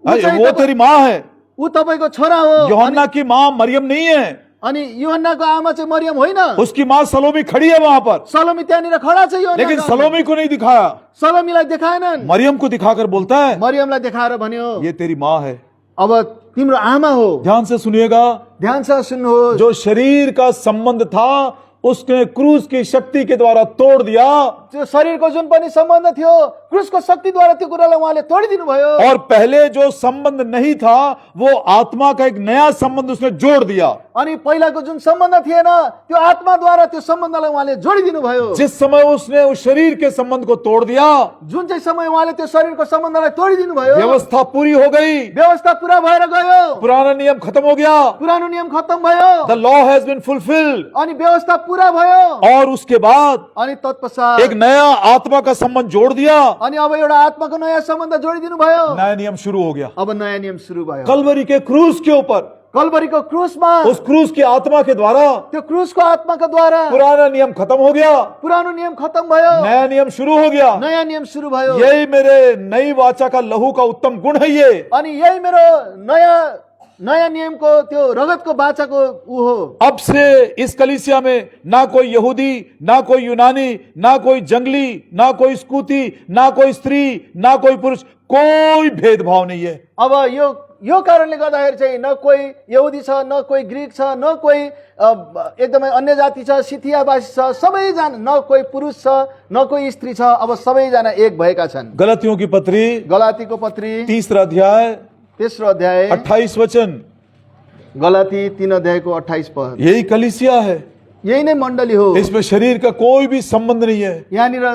चाहिँ वो तपाईँ- तेरी माँ है। ऊ तपाईको छोरा हो। यूहन्ना की माँ मरियम नहीं है, अनि यूहन्नाको आमा चाहिँ मरियम होइन, उसकी माँ सलोमी खड़ी है वहां पर, सलोमी त्यहाँनिर खडा छ। लेकिन सलोमी को नहीं दिखाया, सलोमीलाई देखाएनन्, मरियम को दिखाकर बोलता है, मरियमलाई देखाएर भन्यो, ये तेरी माँ है। अब तिम्रो आमा हो। ध्यान से सुनिएगा, ध्यानसँग सुन्नुहोस्। जो शरीर का संबंध था उसने क्रूस की शक्ति के द्वारा तोड़ दिया, त्यो शरीरको जुन पनि सम्बन्ध थियो क्रुसको शक्तिद्वारा त्यो कुरालाई उहाँले तोडिदिनु भयो। और पहले जो संबंध नहीं था वो आत्मा का एक नया संबंध उसने जोड़ दिया। अनि पहिलाको जुन सम्बन्ध थिएन त्यो आत्माद्वारा त्यो सम्बन्धलाई उहाँले जोडिदिनु भयो। जिस समय उसने उस शरीर के संबंध को तोड़ दिया, जुन चाहिँ समय उहाँले त्यो शरीरको सम्बन्धलाई तोडिदिनु भयो, व्यवस्था पूरी हो गई, व्यवस्था पूरा भएर गयो, पुराना नियम खत्म हो गया, पुरानो नियम खत्म भयो, the law has been fulfilled. अनि व्यवस्था पूरा भयो। और उसके बाद अनि तत्पश्चात एक नया आत्मा का संबंध जोड़ दिया, अनि अब एउटा आत्माको नयाँ सम्बन्ध जोडिदिनु भयो। नया नियम शुरू हो गया। अब नयाँ नियम सुरु भयो। कलवरी के क्रूस के ऊपर, कलवरीको क्रुसमा उस क्रूस की आत्मा के द्वारा त्यो क्रुसको आत्माको द्वारा पुराना नियम खत्म हो गया, पुरानो नियम खत्म भयो, नया नियम शुरू हो गया। नयाँ नियम सुरु भयो। यही मेरे नई वाचा का लहू का उत्तम गुण है ये। अनि यही मेरो नयाँ नियमको त्यो रगतको बाचाको ऊ हो। अब से इस कलीसिया में ना कोई यहूदी, ना कोई यूनानी, ना कोई जंगली, ना कोई स्कूती, ना कोई स्त्री, ना कोई पुरुष, कोई भेदभाव नहीं है। अब यो कारणले गर्दाखेरि चाहिँ न कोही यहुदी छ, न कोही ग्रीक छ, न कोही एकदमै अन्य जाति छ, सिथियावासी छ, सबैजना, न कोही पुरुष छ, न कोही स्त्री छ, अब सबैजना एक भएका छन्। गलतियों की पत्री गलातीको पत्री 3 अध्याय 3 अध्याय 28 वचन, गलाती 3 अध्यायको 28 पद। यही कलीसिया है, यही नै मण्डली हो। इसमें शरीर का कोई भी संबंध नहीं है। यहाँनिर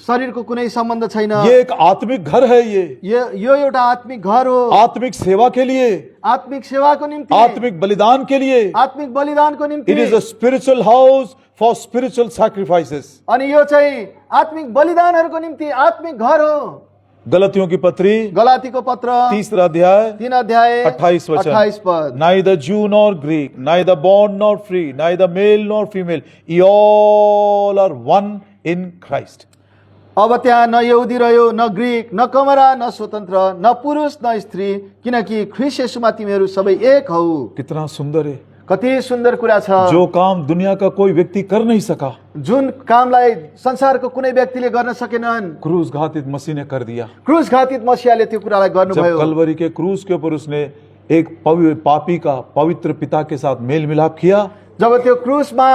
शरीरको कुनै सम्बन्ध छैन। ये एक आत्मिक घर है, यो एउटा आत्मिक घर हो। आत्मिक सेवा के लिए, आत्मिक सेवाको निम्ति, आत्मिक बलिदान के लिए। आत्मिक बलिदानको निम्ति। It is a spiritual house for spiritual sacrifices. अनि यो चाहिँ आत्मिक बलिदानहरूको निम्ति आत्मिक घर हो। गलतियों की पत्री गलातीको पत्र 3 अध्याय 3 अध्याय 28 वचन। 28 पद। Neither Jew nor Greek, neither bond nor free, neither male nor female, ye all are one in Christ. अब त्यहाँ न यहुदी रह्यो, न ग्रीक, न कमरा, न स्वतन्त्र, न पुरुष न स्त्री, किनकि ख्रीष्ट येशूमा तिमीहरू सबै एक हौ। कितना सुंदर है। कति सुन्दर कुरा छ। जो काम दुनिया का कोई व्यक्ति कर नहीं सका, जुन कामलाई संसारको कुनै व्यक्तिले गर्न सकेनन्, क्रूस घातित मसीह ने कर दिया। क्रुस घातित मसीहाले त्यो कुरालाई जब गर्नुभयो। कलवरी के क्रूस के ऊपर उसने एक पापी का पवित्र पिता के साथ मेल मिलाप किया, जब त्यो क्रुसमा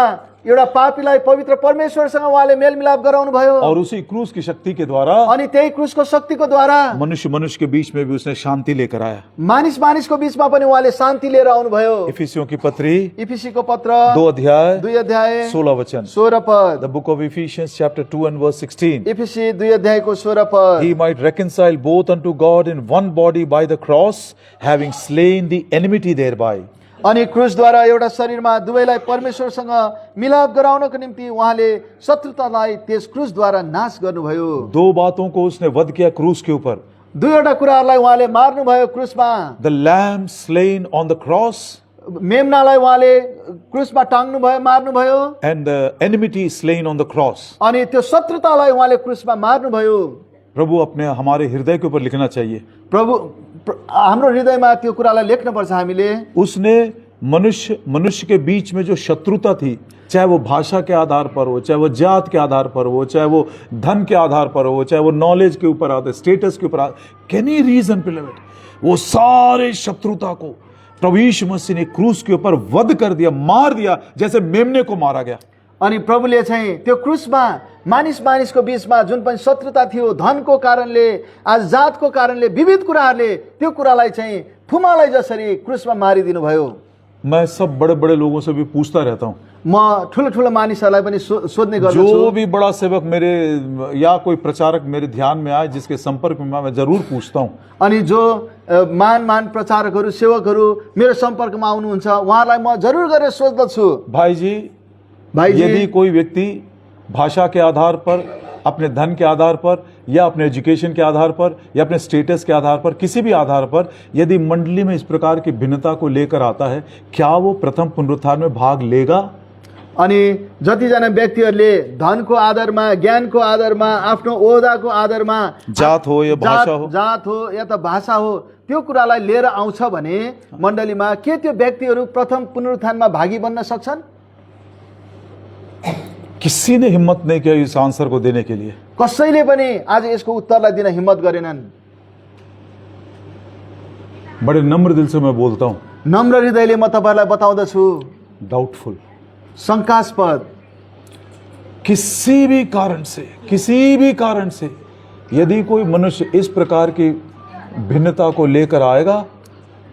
एउटा पापीलाई पवित्र परमेश्वरसँग उहाँले मेलमिलाप गराउनु भयो, और उसी क्रूस की शक्ति के द्वारा अनि त्यही क्रुसको शक्तिको द्वारा मनुष्य मनुष्य के बीच में भी उसने शांति लेकर आया। मानिस मानिसको बीचमा पनि उहाँले शान्ति लिएर आउनुभयो। इफिसियों की पत्री इफिसीको पत्र 2 अध्याय 2 अध्याय 16 वचन। 16 पद। The book of Ephesians chapter 2 and verse 16. इफिसी 2 अध्यायको 16 पद। He might reconcile both unto God in one body by the cross, having slain the enmity thereby. अनि क्रुसद्वारा एउटा शरीरमा दुवैलाई परमेश्वरसँग मिलाप गराउनको निम्ति उहाँले शत्रुतालाई त्यस क्रुसद्वारा नाश गर्नुभयो। 2 बातों को उसने वध किया क्रूस के ऊपर। दुईवटा कुराहरूलाई उहाँले मार्नुभयो क्रुसमा। The lamb slain on the cross मेमनालाई उहाँले क्रुसमा टाङ्नुभयो, मार्नुभयो, and the enmity slain on the cross. अनि त्यो शत्रुतालाई उहाँले क्रुसमा मार्नुभयो। प्रभु अपने हमारे हृदय के ऊपर लिखना चाहिए। हाम्रो हृदयमा त्यो कुरालाई लेख्नुपर्छ हामीले। उसने मनुष्य के बीच में जो शत्रुता थी, चाहे वो भाषा के आधार पर हो, चाहे वो जात के आधार पर हो, चाहे वो धन के आधार पर हो, चाहे वो नॉलेज के ऊपर आते, स्टेटस के ऊपर आते, एनी रीजन बिलीव्ड, वो सारे शत्रुता को प्रभु यीशु मसीह ने क्रूस के ऊपर वध कर दिया, मार दिया, जैसे मेमने को मारा गया। अनि प्रभुले चाहिँ त्यो क्रुसमा मानिस मानिसको बीचमा जुन पनि शत्रुता थियो, धनको कारणले, आज जातको कारणले, विविध कुराहरूले त्यो कुरालाई चाहिँ फुमालाई जसरी क्रुसमा मारिदिनु भयो। मैं सब बड़े बड़े लोगों से भी पूछता रहता हूँ, म ठुलो ठुलो मानिसहरूलाई पनि सोध्ने गर्दछु। जो भी बड़ा सेवक मेरे या कोई प्रचारक मेरे ध्यान में आए, जिसके संपर्क में मैं जरूर पूछता हूँ। अनि जो महान प्रचारकहरू, सेवकहरू मेरो सम्पर्कमा आउनुहुन्छ, उहाँलाई म जरुर गरेर सोध्दछु, भाई जी, यदि कोई व्यक्ति भाषा के आधार पर, अपने धन के आधार पर, या अपने एजुकेशन के आधार पर, या अपने स्टेटस के आधार पर, किसी भी आधार पर यदि मंडली में इस प्रकार की भिन्नता को लेकर आता है, क्या वो प्रथम पुनरुत्थान में भाग लेगा? अनि जतिजना व्यक्तिहरूले धनको आधारमा, ज्ञानको आधारमा, आफ्नो ओहदाको आधारमा, जात हो या भाषा हो, जात हो या त भाषा हो, त्यो कुरालाई लिएर आउँछ भने मण्डलीमा, के त्यो व्यक्तिहरू प्रथम पुनरुत्थानमा भागी बन्न सक्छन्? किसी ने हिम्मत नहीं किया इस आंसर को देने के लिए। कसैले पनि आज यसको उत्तरलाई दिन हिम्मत गरेनन्। बड़े नम्र दिल से मैं बोलता हूँ, नम्र हृदयले म तपाईलाई बताउँदछु, डाउटफुल, शंकास्पद, किसी भी कारण से यदि कोई मनुष्य इस प्रकार की भिन्नता को लेकर आएगा,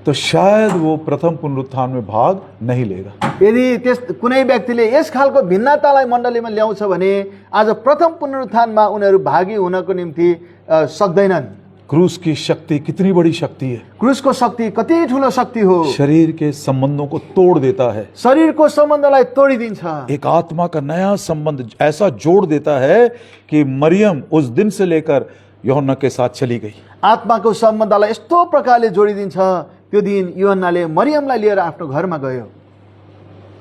तो शायद वो प्रथम पुनरुत्थान में भाग नहीं लेगा। यदि त्यस कुनै व्यक्तिले यस खालको भिन्नतालाई मण्डलीमा ल्याउँछ भने आज प्रथम पुनरुत्थानमा उनीहरू भागी हुनको निम्ति सक्दैनन्। क्रूस की शक्ति कितनी बड़ी शक्ति है। क्रूसको शक्ति कति ठुलो शक्ति हो। शरीर के संबंधों को तोड़ देता है, शरीरको सम्बन्धलाई तोडिदिन्छ। एक आत्मा का नया संबंध ऐसा जोड़ देता है कि मरियम उस दिन से लेकर यूहन्ना के साथ चली गई। आत्माको सम्बन्धलाई यस्तो प्रकारले जोडिदिन्छ, त्यो दिन यूहन्नाले मरियमलाई लिएर आफ्नो घरमा गयो।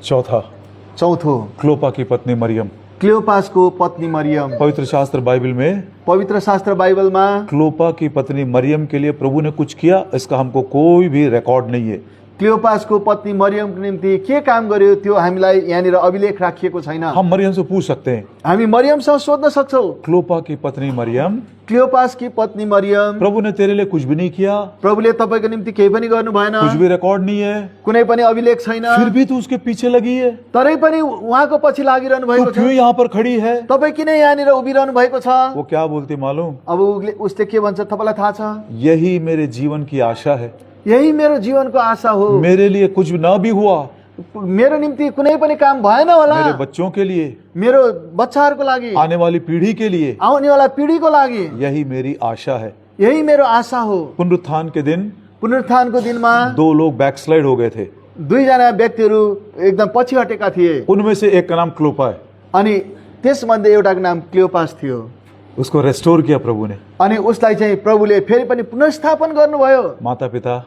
चौथो, क्लोपा की पत्नी मरियम। क्लियोपासको पत्नी मरियम। पवित्र शास्त्र बाइबल में, पवित्र शास्त्र बाइबलमा क्लोपा की पत्नी मरियम के लिए प्रभु ने कुछ किया, इसका हमको कोई भी रिकॉर्ड नहीं है। क्लियोपासको पत्नी मरियमको निम्ति के काम गर्यो त्यो हामीलाई यहाँनिर अभिलेख राखिएको छैन। हम मरियम से पूछ सकते हैं, हामी मरियमसँग सोध्न सक्छौं, क्लोपा की पत्नी मरियम, क्लियोपास की पत्नी मरियम, प्रभु ने तेरे लिए कुछ भी नहीं किया, प्रभुले तपाईको निम्ति केही पनि गर्नु भएन, कुछ भी रिकॉर्ड नहीं है, कुनै पनि अभिलेख छैन, फिर भी तू उसके पीछे लगी है, तरै पनि उहाँको पछि लागिरहनु भएको छ, क्यों यहाँ पर खड़ी है? तपाई किन यहाँनिर उभिरहनु भएको छ? वो क्या बोलती मालूम? अब उसले के भन्छ तपाईलाई थाहा छ? यही मेरे जीवन की आशा है, यही मेरो जीवनको आशा हो। मेरे लिए कुछ ना भी हुआ, मेरो निम्ति कुनै पनि काम भएन होला, मेरे बच्चों के लिए, मेरो बच्चाहरूको लागि, आने वाली पीढ़ी के लिए, आउनेवाला पिढीको लागि यही मेरी आशा है। यही मेरो आशा हो। पुनरुत्थान के दिन पुनरुत्थानको दिनमा 2 लोग बैकस्लाइड हो गए थे, 2 जना व्यक्तिहरू एकदम पछि हटेका थिए। उनमें से एक का नाम क्लोपा है। अनि त्यसमध्ये एउटाको नाम क्लियोपास थियो। उसको रेस्टोर किया प्रभु ने। अनि उसलाई चाहिँ प्रभुले फेरि पनि पुनर्स्थापन गर्नुभयो। माता पिता,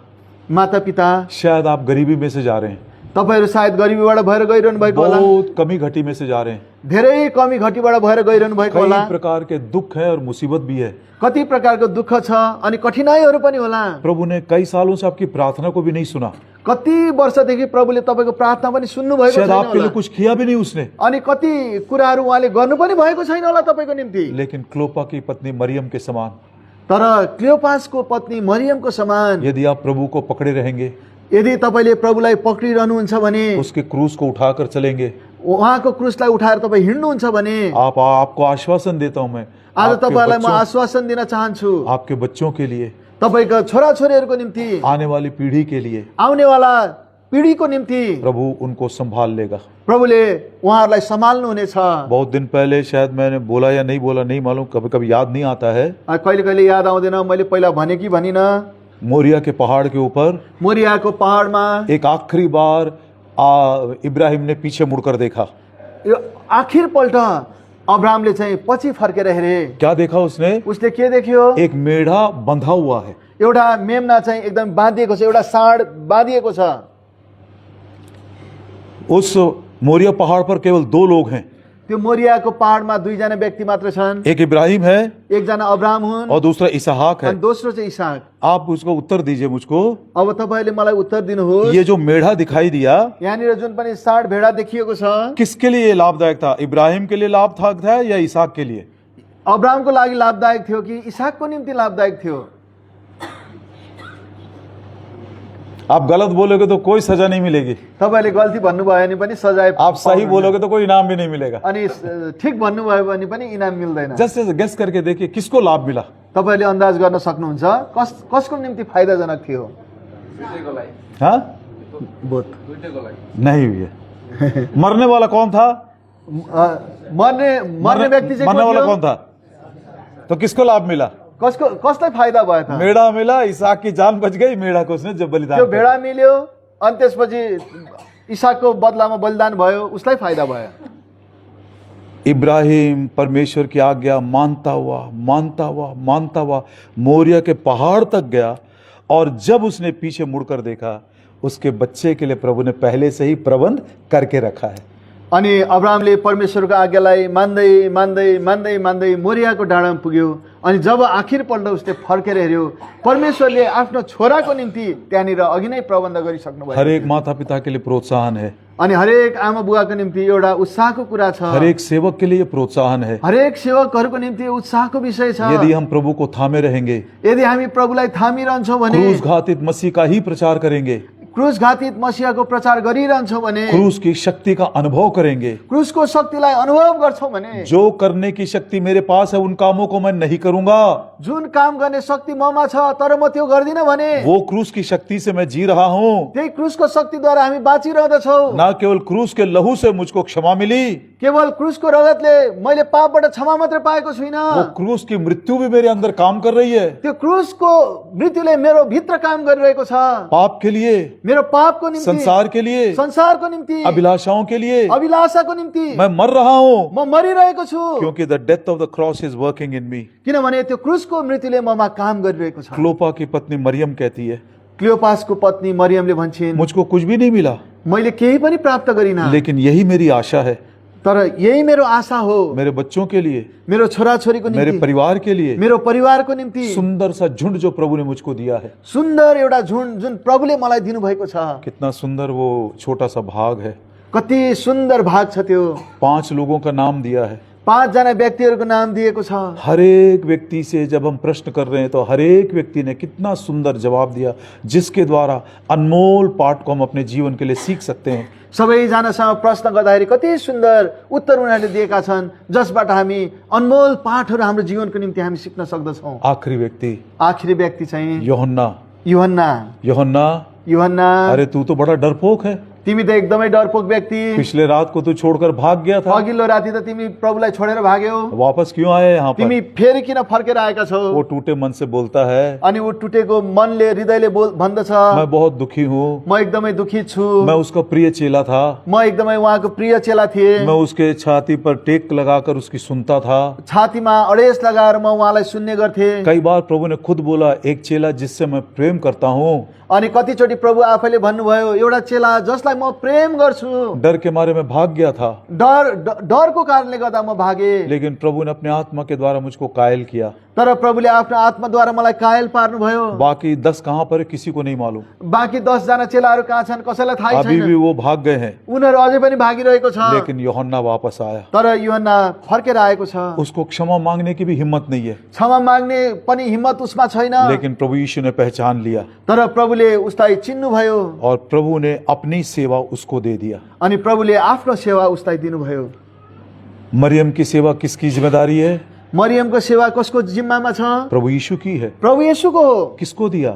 माता पिता, शायद आप गरीबी में से जा रहे हैं, तपाईहरु सायद गरिबीबाट भएर गइरहनु भएको होला, बहुत कमी घटी में से जा रहे हैं, धेरै कमी घटीबाट भएर गइरहनु भएको होला, कई प्रकार के दुख है और मुसीबत भी है। कति प्रकारको दुःख छ अनि कठिनाइहरू पनि होला। प्रभु ने कई सालों से आपकी प्रार्थना को भी नहीं सुना, कति वर्षदेखि प्रभुले तपाईको प्रार्थना पनि सुन्नु भएको शायद छैन आपके लिए होला कुछ किया भी नहीं उसने। अनि कति कुराहरू उहाँले गर्नु पनि भएको छैन होला तपाईको निम्ति। लेकिन क्लोपा की पत्नी मरियम के समान, तर क्लियोपासको पत्नी मरियमको समान यदि आप प्रभु को पकड़े रहेंगे, यदि तपाईले प्रभुलाई पक्रिरहनुहुन्छ भने, उसके क्रूस को उठाकर चलेंगे, उहाँको क्रुसलाई उठाएर तपाईँ हिँड्नुहुन्छ भने, आपको आश्वासन देता हूं मैं, आज आपके तपाईलाई म बच्चों- आश्वासन दिन चाहन्छु, आपके बच्चों के लिए, तपाईका छोराछोरीहरूको निम्ति, आने वाली पीढ़ी के लिए आउनेवाला पिढीको निम्ति प्रभु उनको संभाल लेगा। प्रभुले उहाँहरूलाई सम्हाल्नुहुनेछ। बहुत दिन पहले शायद मैंने बोला या नहीं बोला नहीं मालूम, कभी कभी याद नहीं आता है। कहिले कहिले याद आउँदैन मैले पहिला भने कि भनिन। मोरिया के पहाड़ के ऊपर मोरियाको पहाडमा एक आखिरी बार इब्राहिम ने पीछे मुड़कर देखा। यो आखिरपल्ट अब्राहमले चाहिँ पछि फर्केर हेरे। क्या देखा उसने? उसले के देख्यो? एक मेढा बंधा हुआ है, एउटा मेमना चाहिँ एकदम बाँधिएको छ, एउटा साँड बाँधिएको छ। उस मोरिया पहाड़ पर केवल 2 लोग हैं, त्यो मोरियाको पहाडमा 2 जना व्यक्ति मात्र छन्। एक इब्राहिम है एकजना अब्राहम हुन् और दूसरा इसहाक है। अनि दोस्रो चाहिँ इसाक। आप उसको उत्तर दीजिए मुझको, अब तपाईले मलाई उत्तर दिनुहोस्, ये जो मेढा दिखाई दिया यहाँनिर जुन पनि साँड भेडा देखिएको छ, किसके लिए लाभदायक था? इब्राहिम के लिए लाभदायक था या इसहाक के लिए? अब्राहमको लागि लाभदायक थियो कि इसाकको निम्ति लाभदायक थियो? आप गलत बोलोगे तो कोई सजा नहीं मिलेगी, तपाईले गल्ती भन्नुभयो भने पनि सजाय, आप सही बोलोगे तो कोई इनाम भी नहीं मिलेगा। अनि ठिक भन्नुभयो भने पनि इनाम मिल्दैन। जस्ट गेस करके देखिए किसको लाभ मिला। तपाईले अन्दाज गर्न सक्नुहुन्छ कसको निम्ति फाइदाजनक थियो? हाँ, बोथ नहीं हुई है। मरने वाला कौन था? मर्ने व्यक्ति चाहिँ मरने को वाला थियो? कौन था? तो किसको लाभ मिला? कसलाई फाइदा भयो त? मेढा मिला, इसहाक की जान बच गई, मेढा को उसने जब बलिदान त्यो किया। भेडा मिल्यो अनि त्यसपछि इसाकको बदलामा बलिदान भयो, उसलाई फाइदा भयो। इब्राहिम परमेश्वर की आज्ञा मानता हुआ मानता हुआ मानता हुआ मोरिया के पहाड़ तक गया, और जब उसने पीछे मुड़कर देखा, उसके बच्चे के लिए प्रभु ने पहले से ही प्रबंध करके रखा है। अनि अब्राहमले परमेश्वरको आज्ञालाई मान्दै मान्दै मान्दै मान्दै मोरियाको डाँडामा पुग्यो। अनि जब आखिरपल्ट उसले फर्केर हेऱ्यो, परमेश्वरले आफ्नो छोराको निम्ति त्यहाँनिर अघि नै प्रबन्ध गरिसक्नु भयो। हर एक माता पिता के लिए प्रोत्साहन है, अनि हरेक आमा बुवाको निम्ति एउटा उत्साहको कुरा छ। हर एक सेवक के लिए प्रोत्साहन है। हरेक सेवकहरूको निम्ति उत्साहको विषय छ। यदि हम प्रभु को थामे रहेंगे, यदि हामी प्रभुलाई थामिरहन्छौँ भने, क्रूस घातित मसीह का ही प्रचार करेंगे, क्रुस घातित मसीहको प्रचार गरिरहन्छौँ भने, क्रूस की शक्ति का अनुभव करेंगे, क्रुसको शक्तिलाई अनुभव गर्छौँ भने, जो करने की शक्ति मेरे पास है उन कामों को मैं नहीं करूंगा, जुन काम गर्ने शक्ति ममा छ तर म त्यो गर्दिन भने, वो क्रूस की शक्ति से मैं जी रहा हूं। त्यही क्रुसको शक्तिद्वारा हामी बाँचिरहँदछौँ। ना केवल क्रूस के लहू से मुझको क्षमा मिली, केवल क्रुसको रगतले मैले पापबाट क्षमा मात्र पाएको छुइनँ, वो क्रूस की मृत्यु भी मेरे अंदर काम कर रही है, त्यो क्रुसको मृत्युले मेरो भित्र काम गरिरहेको छ। पाप के लिए, मेरो पापको निम्ति, संसार के लिए, संसारको निम्ति, अभिलाषाओं के लिए अभिलाषाको निम्ति मैं मर रहा हूं, म मरिरहेको छु। क्योंकि the death of the cross is working in me. किनभने त्यो क्रुसको मृत्युले ममा काम गरिरहेको छ। क्लोपा की पत्नी मरियम कहती है, क्लियोपासको पत्नी मरियमले भन्छिन्, मुझको कुछ भी नहीं मिला, मैले केही पनि प्राप्त गरिनँ, लेकिन यही मेरी आशा है, तर यही मेरो आशा हो, मेरे बच्चों के लिए, मेरो छोराछोरीको मेरे निम्ति, परिवार के लिए, मेरो परिवारको निम्ति सुंदर सा झुंड जो प्रभु ने मुझको दिया है। सुन्दर एउटा झुन्ड जुन प्रभुले मलाई दिनुभएको छ। कितना सुंदर वो छोटा सा भाग है। कति सुन्दर भाग छ त्यो। 5 लोगों का नाम दिया है। 5 जना व्यक्तिहरूको नाम दिएको छ। हर एक व्यक्ति से जब हम प्रश्न कर रहे हैं तो हर एक व्यक्ति ने कितना सुंदर जवाब दिया, जिसके द्वारा अनमोल पाठ को हम अपने जीवन के लिए सीख सकते हैं। सबैजनासँग प्रश्न गर्दाखेरि कति सुन्दर उत्तर उनीहरूले दिएका छन्, जसबाट हामी अनमोल पाठहरू हाम्रो जीवनको निम्ति हामी सिक्न सक्दछौँ। आखिरी व्यक्ति चाहिँ यूहन्ना। यूहन्ना। यूहन्ना, यूहन्ना, अरे तू तो बड़ा डरपोक है, तिमी त एकदमै डरपोक व्यक्ति, पिछले रात को तू छोड़कर भाग गया था, अघिल्लो राति त तिमी प्रभुलाई छोडेर भाग्यौ, वापस क्यों आए यहाँ पर? तिमी फेरि किन फर्केर आएका छौ? वो टूटे मन से बोलता है, अनि ऊ टुटेको मनले हृदयले भन्दछ, मैं बहुत दुखी हूँ, म एकदमै दुखी छु, मैं उसका प्रिय चेला था, म एकदमै उहाँको प्रिय चेला थिएँ, मैं उसके छाती पर टेक लगाकर उसकी सुनता था। छातीमा अडेस लगाएर म उहाँलाई सुन्ने गर्थेँ। कई बार प्रभु ने खुद बोला, एक चेला जिससे मैं प्रेम करता हूँ, अनि कतिचोटि प्रभु आफैले भन्नुभयो, एउटा चेला जसलाई म प्रेम गर्छु। डर के मारे मैं भाग गया था, डरको कारणले गर्दा म भागे, लेकिन प्रभु ने अपने आत्मा के द्वारा मुझको कायल किया। तर प्रभुले आफ्नो आत्माद्वारा मलाई कायल पार्नुभयो। बाकी 10 कहाँ पर है किसी को नहीं मालूम। बाँकी 10 जना चेलाहरू कहाँ छन् कसैलाई थाहै अभी भी छैन। वो भाग गए हैं, उनीहरू अझै पनि भागिरहेको छ। लेकिन यूहन्ना वापस आया। तर यूहन्ना फर्केर आएको छ। उसको क्षमा मांगने की भी हिम्मत नहीं है, क्षमा माग्ने पनि हिम्मत उसमा छैन। लेकिन प्रभु यीशु ने पहचान लिया तर प्रभुले उसलाई चिन्नुभयो और प्रभु ने अपनी सेवा उसको दे दिया। अनि प्रभुले आफ्नो सेवा उसलाई दिनुभयो। मरियम की सेवा किसकी जिम्मेदारी है? मरियमको सेवा कसको जिम्मामा छ? प्रभु यीशु की है। प्रभु येशूको हो। किसको दिया?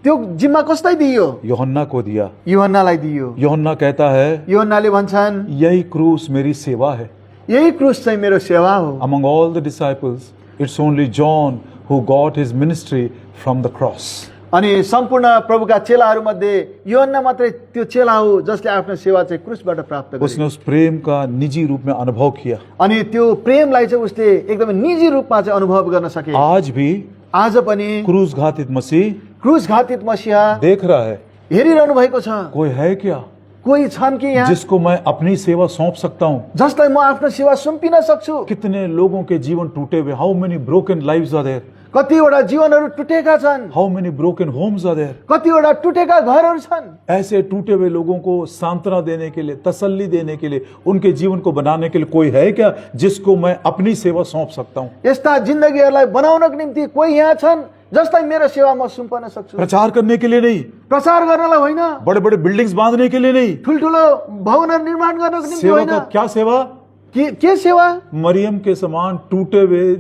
त्यो जिम्मा कसलाई दियो? यूहन्ना को दिया। यूहन्नालाई दियो। यूहन्ना कहता है, यूहन्नाले भन्छन्, यही क्रूस मेरी सेवा है। यही क्रुस चाहिँ मेरो सेवा हो। Among all the disciples, it's only John who got his ministry from the cross. अनि सम्पूर्ण प्रभुका चेलाहरूमध्ये यूहन्ना मात्रै त्यो चेला हो जसले आफ्नो सेवा चाहिँ क्रुसबाट प्राप्त गर्यो। उसने उस प्रेम का निजी रूप में अनुभव किया। अनि त्यो प्रेमलाई चाहिँ उसले एकदमै निजी रूपमा चाहिँ अनुभव गर्न सके। आज भी आज पनि क्रूस घातित मसीह क्रुस घातित मसीहा देख रहा है, हेरिरहनु भएको छ। कोई है क्या कोही छन् कि यहाँ जिसको मैं अपनी सेवा सौंप सकता हूँ? जसलाई म आफ्नो सेवा सुम्पिन सक्छु? कितने लोगों के जीवन टूटे हुए, how many broken lives are there, कतिवटा जीवनहरू टुटेका छन्, how many broken homes are there. कतिवटा टुटेका घरहरू छन्। ऐसे टूटे हुए लोगों को सांत्वना देने के लिए, तसल्ली देने के लिए, उनके जीवन को बनाने के लिए कोई है क्या जिसको मैं अपनी सेवा सौंप सकता हूँ? यस्ता जिन्दगीहरूलाई बनाउनको निम्ति कोही यहाँ छन् जसलाई मेरो सेवा म सुम्पन सक्छु? प्रचार करने के लिए नहीं, प्रचार गर्नलाई होइन, बड़े बड़े बिल्डिंग्स बांधने के लिए नहीं, ठुल्ठुलो भवनहरू निर्माण गर्नको निम्ति सेवा होइन। का क्या सेवा? के सेवा? मरियम के समान टूटे हुए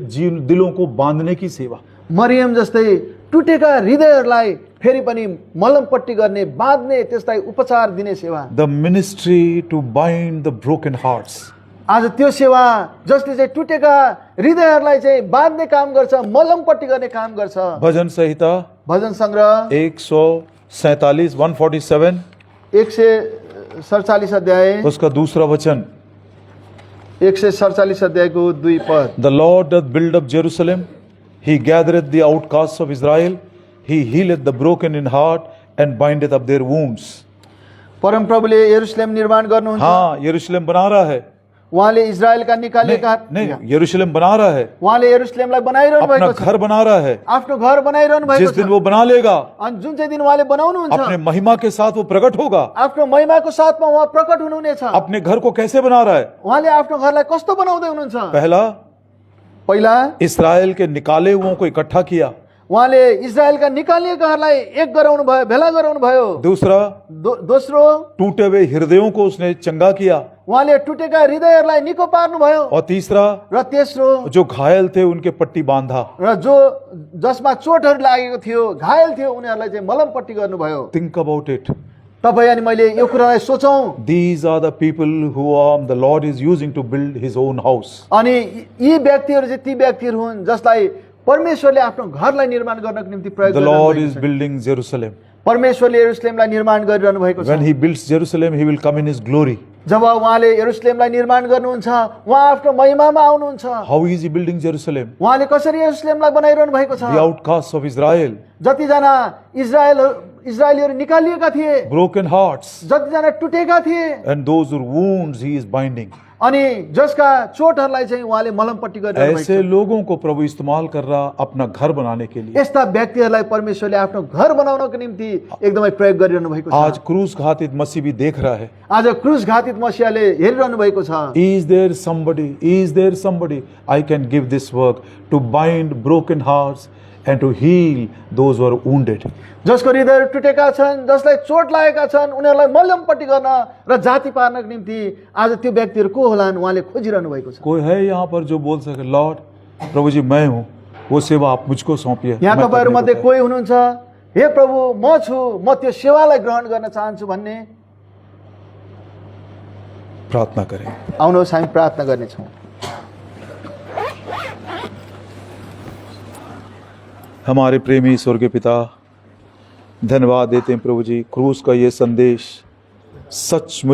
दिलों को बांधने की सेवा। मरियम जस्तै टुटेका हृदयहरूलाई फेरि पनि मलमपट्टी गर्ने, बाँध्ने, त्यसलाई उपचार दिने सेवा। The ministry to bind the broken hearts. आज त्यो सेवा जसले चाहिँ टुटेका हृदयहरूलाई चाहिँ बाँध्ने काम गर्छ, मलमपट्टी गर्ने काम गर्छ। भजन संहिता भजन सङ्ग्रह 147 147 147 अध्याय उसका दूसरा वचन। 147 अध्यायको 2 पद। The Lord doth build up Jerusalem, he gathereth the outcasts of Israel, he healeth the broken in heart and bindeth up their wounds। परम प्रभुले यरुशलेम निर्माण गर्नुहुन्छ। हाँ, यरूशलेम बना रहा है। उहाँले इजरायलका निकालेका नहीं, यरूशलेम बना रहा है, उहाँले यरुशलेमलाई बनाइरहनु अपना भएको छ। घर बना रहा है। आफ्नो घर बनाइरहनु भएको जिस छ। दिन वो बना लेगा, अनि जुन चाहिँ दिन उहाँले बनाउनुहुन्छ, अपने महिमा के साथ वो प्रकट होगा। आफ्नो महिमाको साथमा उहाँ प्रकट हुनुहुनेछ। अपने घर को कैसे बना रहा है? उहाँले आफ्नो घरलाई कस्तो बनाउँदै हुनुहुन्छ? पहला, पहिला इस्राएल के निकाले हुओं को इकट्ठा किया। उहाँले इजरायलका निकालिएकाहरूलाई एक गराउनु भयो, भेला गराउनु भयो। दूसरा, दोस्रो, टूटे हुए हृदयों को उसने चंगा किया। उहाँले टुटेका हृदयहरूलाई निको पार्नु भयो। और तीसरा, र तेस्रो, जो घायल थे उनके पट्टी बांधा। र जसमा चोटहरू लागेको थियो, घायल थियो, उनीहरूलाई चाहिँ मलमपट्टी गर्नुभयो। Think about it. तपाईँ अनि मैले यो कुरालाई सोचौँ। These are the people who the Lord is using to build His own house. अनि यी व्यक्तिहरू चाहिँ ती व्यक्तिहरू हुन् जसलाई परमेश्वरले आफ्नो घरलाई निर्माण गर्नको निम्ति प्रयोग The Lord is गरिरहनु भएको छ। building Jerusalem. परमेश्वरले यरुशलेमलाई निर्माण गरिरहनु भएको छ। When He builds Jerusalem, He will come in His glory. जब उहाँले यरुशलेमलाई निर्माण गर्नुहुन्छ, उहाँ आफ्नो महिमामा आउनुहुन्छ। How is He building Jerusalem? उहाँले कसरी यरुशलेमलाई बनाइरहनु भएको छ? The outcasts of Israel, जतिजना इजरायलीहरू निकालिएका थिए, broken hearts, जतिजना टुटेका थिए, and those whose wounds He is binding. अनि जसका चोटहरूलाई चाहिँ उहाँले मलमपट्टी गरिरहनु भएको ऐसे छ। लोगों को प्रभु इस्तेमाल कर रहा अपना घर बनाने के लिए। यस्ता व्यक्तिहरूलाई परमेश्वरले आफ्नो घर बनाउनको निम्ति एकदमै प्रयोग गरिरहनु भएको छ। आज क्रूस घातित मसीह भी देख रहा है। आज क्रुस घातित मसीहाले हेरिरहनु भएको छ। Is there somebody I can give this work to bind broken hearts and to heal those who are wounded? जसको हृदयहरू टुटेका छन्, जसलाई चोट लागेका छन्, उनीहरूलाई मलमपट्टी गर्न र जाति पार्नको निम्ति आज त्यो व्यक्तिहरू को होलान् उहाँले खोजिरहनु भएको छ। कोई है यहाँ पर जो बोल सके, लॉर्ड प्रभु जी मैं हूँ, वो सेवा आप मुझको सौंपिए। यहाँ मैं तपाईँहरू करने को मध्ये तैयार। कोही हुनुहुन्छ, हे प्रभु म छु, म त्यो सेवालाई ग्रहण गर्न चाहन्छु भन्ने? प्रार्थना करें। आउनुहोस् हामी प्रार्थना गर्नेछौँ। हमारे प्रेमी स्वर्गीय पिता, धन्यवाद देते हैं प्रभु जी, क्रूस का ये संदेश सचमुच